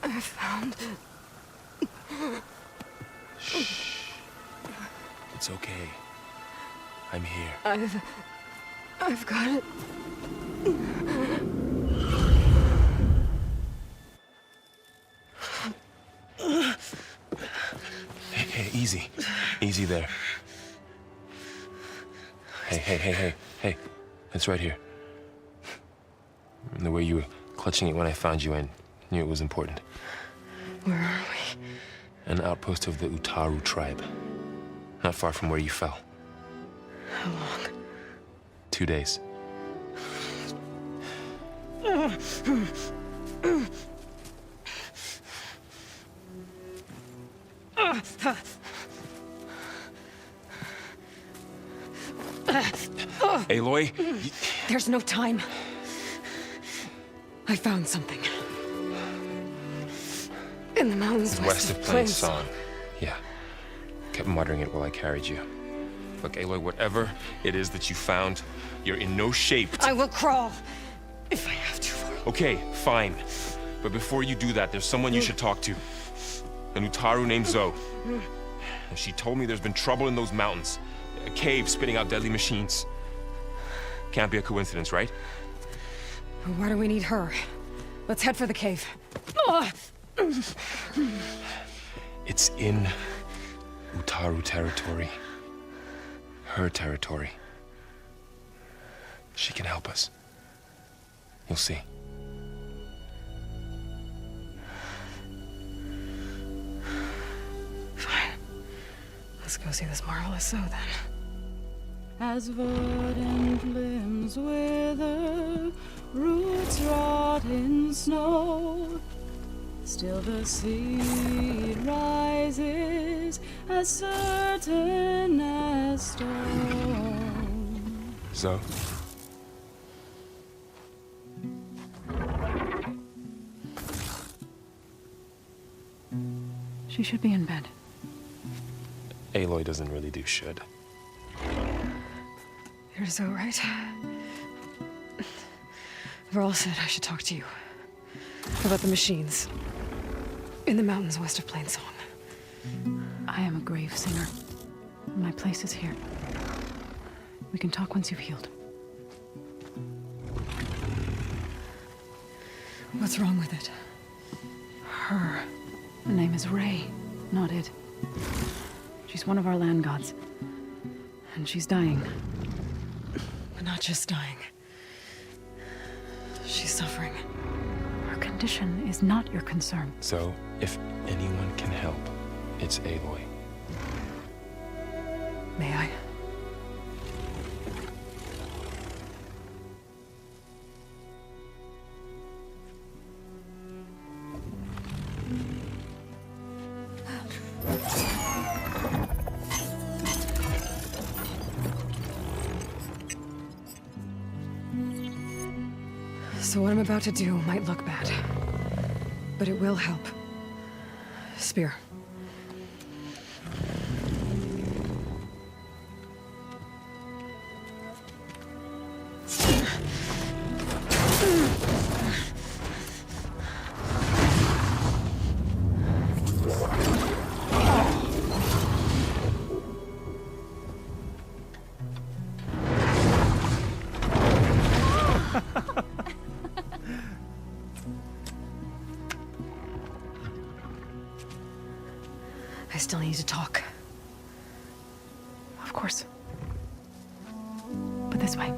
I found... Shh. It's okay. I'm here. I've got it. Hey, easy. Easy there. Hey. It's right here. The way you were clutching it when I found you, I knew it was important. Where are we? An outpost of the Utaru tribe. Not far from where you fell. How long? 2 days. Aloy? There's no time. I found something. In the mountains west of Plain Song. Yeah. Kept muttering it while I carried you. Look, Aloy, whatever it is that you found, you're in no shape to... I will crawl, if I have to. Okay, fine. But before you do that, there's someone you should talk to. An Utaru named Zoe. And she told me there's been trouble in those mountains. A cave spitting out deadly machines. Can't be a coincidence, right? Why do we need her? Let's head for the cave. It's in Utaru territory. Her territory. She can help us. You'll see. Fine. Let's go see this marvelous Zoe then. As verdant limbs wither, roots rot in snow, still the seed rises as certain as stone. Zoe? She should be in bed. Aloy doesn't really do should. You're Zoe, right? Varl said I should talk to you. About the machines. In the mountains west of Plain Song. I am a grave singer. My place is here. We can talk once you've healed. What's wrong with it? Her. The name is Ray, not it. She's one of our land gods. And she's dying. But not just dying. She's suffering. Her condition is not your concern. So, if anyone can help, it's Aloy. May I? So what I'm about to do might look bad, but it will help. Spear. I still need to talk. Of course. But this way.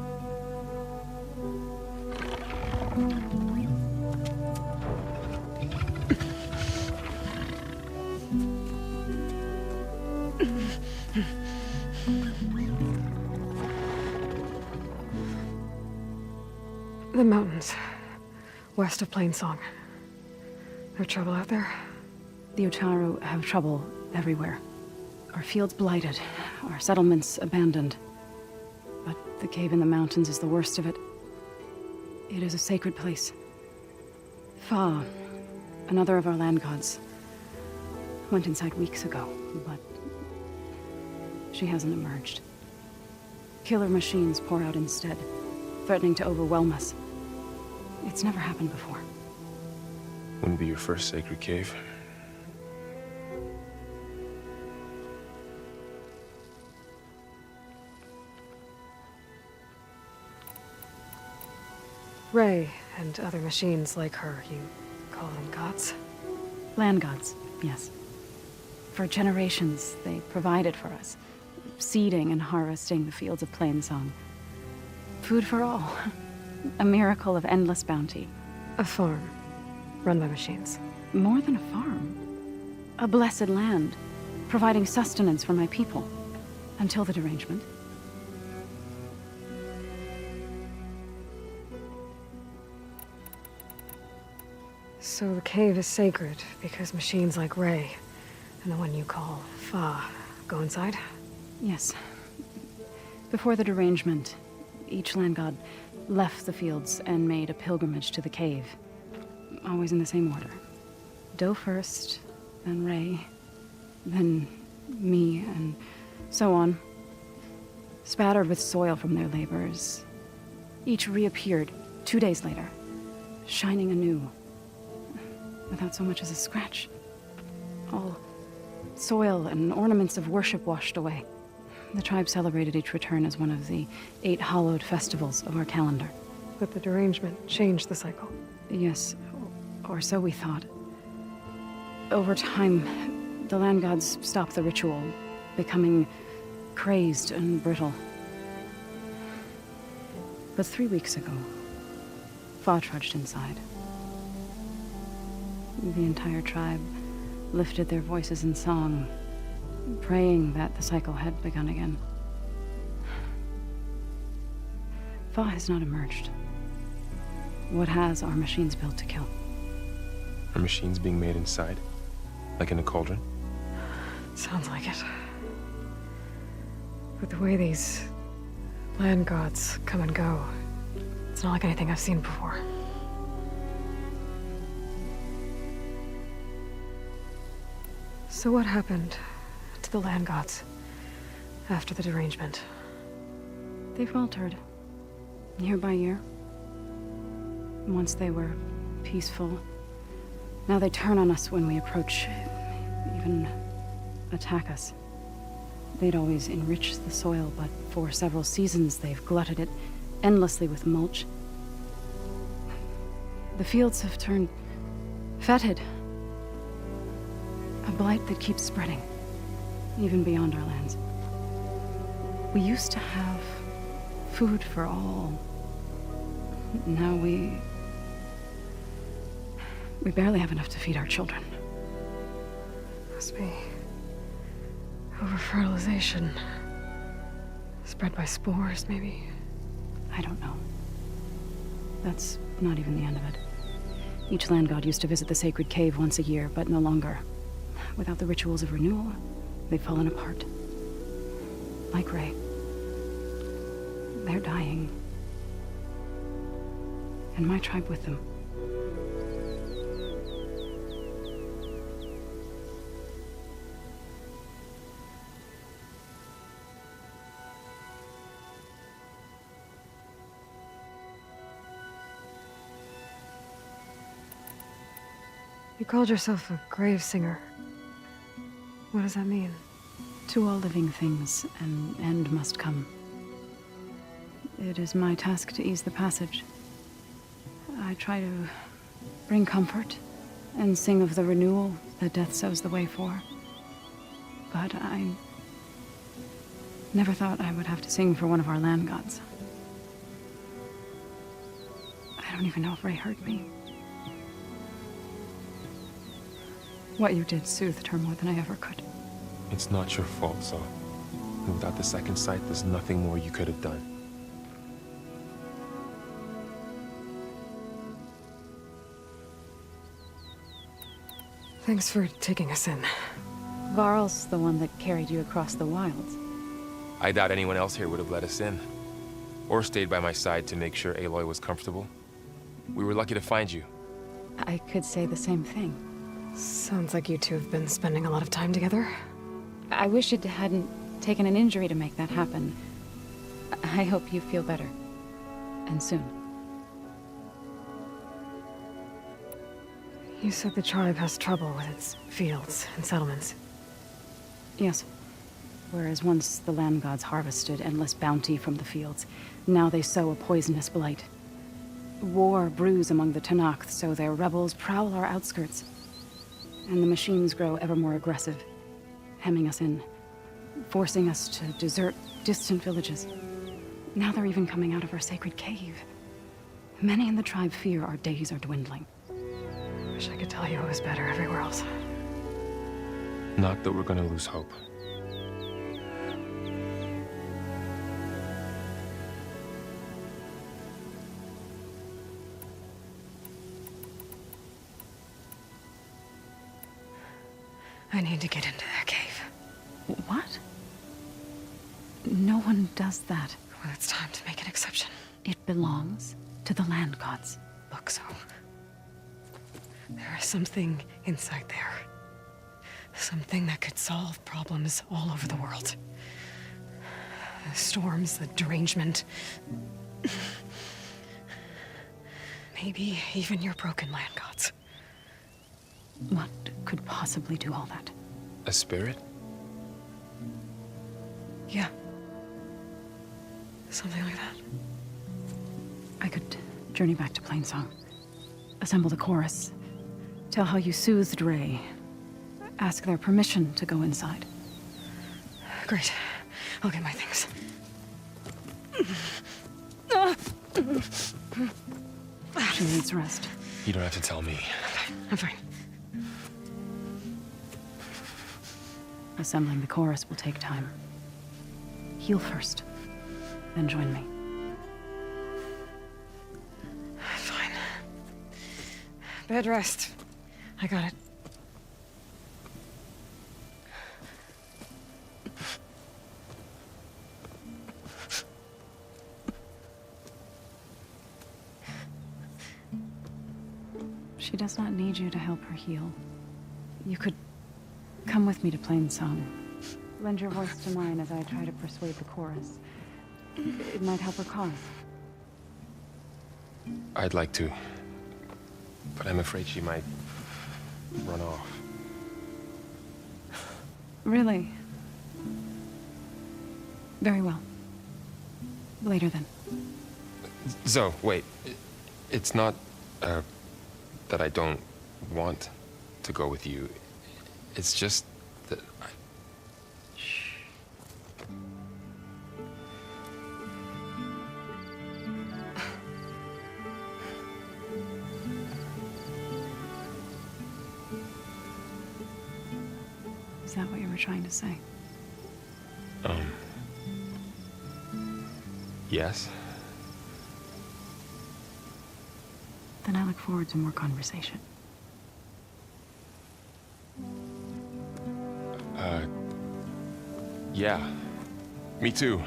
The mountains, west of Plainsong. No trouble out there? The Utaru have trouble everywhere. Our fields blighted, our settlements abandoned. But the cave in the mountains is the worst of it. It is a sacred place. Fa, another of our land gods, went inside weeks ago, but she hasn't emerged. Killer machines pour out instead, threatening to overwhelm us. It's never happened before. Wouldn't be your first sacred cave. Ray and other machines like her, you call them gods? Land gods, yes. For generations, they provided for us, seeding and harvesting the fields of Plainsong. Food for all. A miracle of endless bounty. A farm, run by machines. More than a farm. A blessed land, providing sustenance for my people. Until the derangement. So the cave is sacred because machines like Ray, and the one you call Fa, go inside? Yes. Before the derangement, each land god left the fields and made a pilgrimage to the cave. Always in the same order. Do first, then Ray, then me, and so on. Spattered with soil from their labors. Each reappeared 2 days later, shining anew. Without so much as a scratch. All soil and ornaments of worship washed away. The tribe celebrated each return as one of the 8 hallowed festivals of our calendar. But the derangement changed the cycle. Yes, or so we thought. Over time, the land gods stopped the ritual, becoming crazed and brittle. But 3 weeks ago, Fa trudged inside. The entire tribe lifted their voices in song, praying that the cycle had begun again. Fa has not emerged. What has are machines built to kill. Are machines being made inside? Like in a cauldron? Sounds like it. But the way these land gods come and go, it's not like anything I've seen before. So what happened to the land gods after the derangement? They faltered, year by year. Once they were peaceful. Now they turn on us when we approach, even attack us. They'd always enriched the soil, but for several seasons they've glutted it endlessly with mulch. The fields have turned fetid. A blight that keeps spreading. even beyond our lands. We used to have food for all. Now we barely have enough to feed our children. Must be over-fertilization. Spread by spores, maybe? I don't know. That's not even the end of it. Each land god used to visit the sacred cave once a year, but no longer. Without the rituals of renewal, they've fallen apart. Like Ray. They're dying. And my tribe with them. You called yourself a grave singer. What does that mean? To all living things, an end must come. It is my task to ease the passage. I try to bring comfort and sing of the renewal that death sows the way for. But I never thought I would have to sing for one of our land gods. I don't even know if Ray heard me. What you did soothed her more than I ever could. It's not your fault, Zoe. And without the second sight, there's nothing more you could have done. Thanks for taking us in. Varl's the one that carried you across the wilds. I doubt anyone else here would have let us in. Or stayed by my side to make sure Aloy was comfortable. We were lucky to find you. I could say the same thing. Sounds like you two have been spending a lot of time together. I wish it hadn't taken an injury to make that happen. I hope you feel better. And soon. You said the tribe has trouble with its fields and settlements. Yes. Whereas once the land gods harvested endless bounty from the fields, now they sow a poisonous blight. War brews among the Tanakh, so their rebels prowl our outskirts. And the machines grow ever more aggressive, hemming us in, forcing us to desert distant villages. Now they're even coming out of our sacred cave. Many in the tribe fear our days are dwindling. Wish I could tell you it was better everywhere else. Not that we're gonna lose hope. I need to get into that cave. What? No one does that. Well, it's time to make an exception. It belongs to the land gods. Look, so there is something inside there. Something that could solve problems all over the world. The storms, the derangement. Maybe even your broken land gods. What could possibly do all that? A spirit? Yeah. Something like that. I could journey back to Plainsong. Assemble the chorus. Tell how you soothed Ray. Ask their permission to go inside. Great. I'll get my things. She needs rest. You don't have to tell me. I'm fine. Assembling the chorus will take time. Heal first, then join me. Fine. Bed rest. I got it. She does not need you to help her heal. You could come with me to Plainsong. Lend your voice to mine as I try to persuade the chorus. It might help her cause. I'd like to. But I'm afraid she might run off. Really? Very well. Later then. Zoe, wait. It's not, that I don't want to go with you. It's just that Is that what you were trying to say? Yes? Then I look forward to more conversation. Yeah. Me too.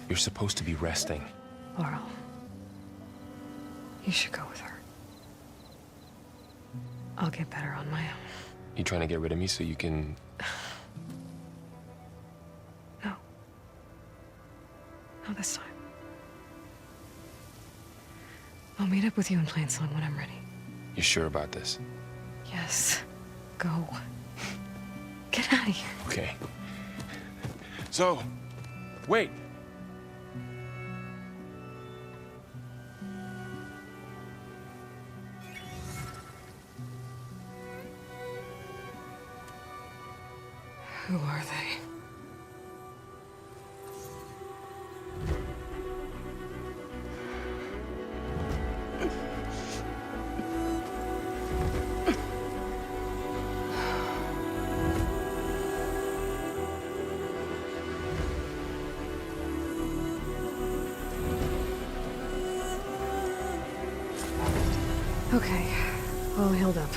You're supposed to be resting. Laurel, you should go with her. I'll get better on my own. You trying to get rid of me so you can... No. Not this time. I'll meet up with you in Plainsong when I'm ready. You sure about this? Yes. Go. Get out of here. Okay. So, wait. Who are they? Okay, all healed up.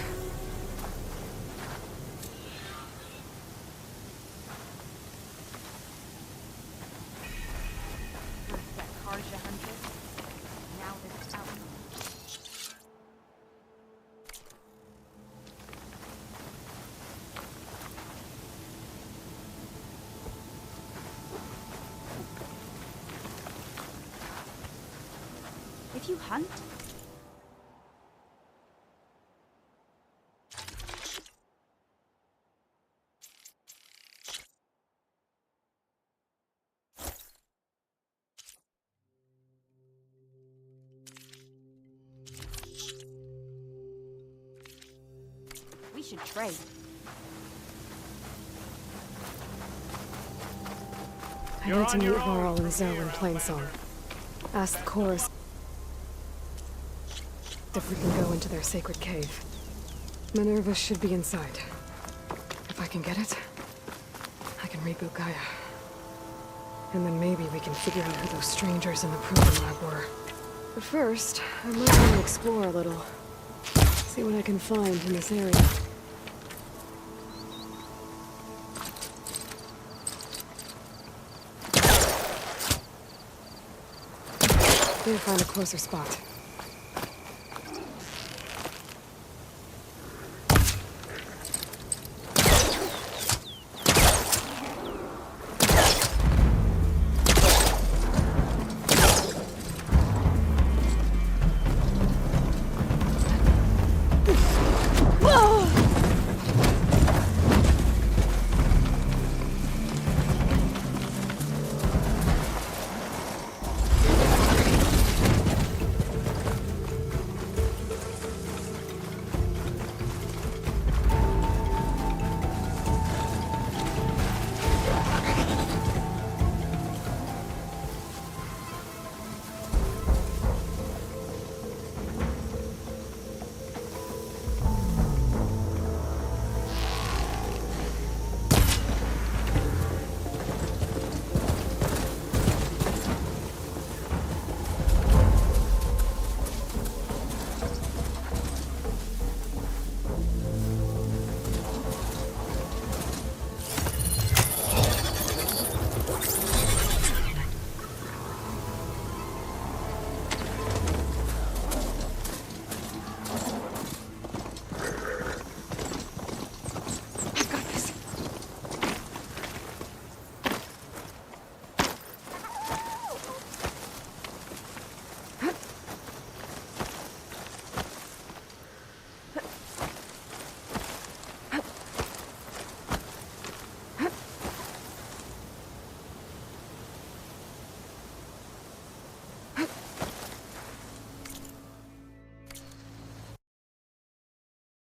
If you hunt, we should trade. I need to meet Laurel and Zoe in Plainsong. Ask the chorus if we can go into their sacred cave. Minerva should be inside. If I can get it, I can reboot Gaia. And then maybe we can figure out who those strangers in the proving lab were. But first, I might want to explore a little. See what I can find in this area. Need to find a closer spot.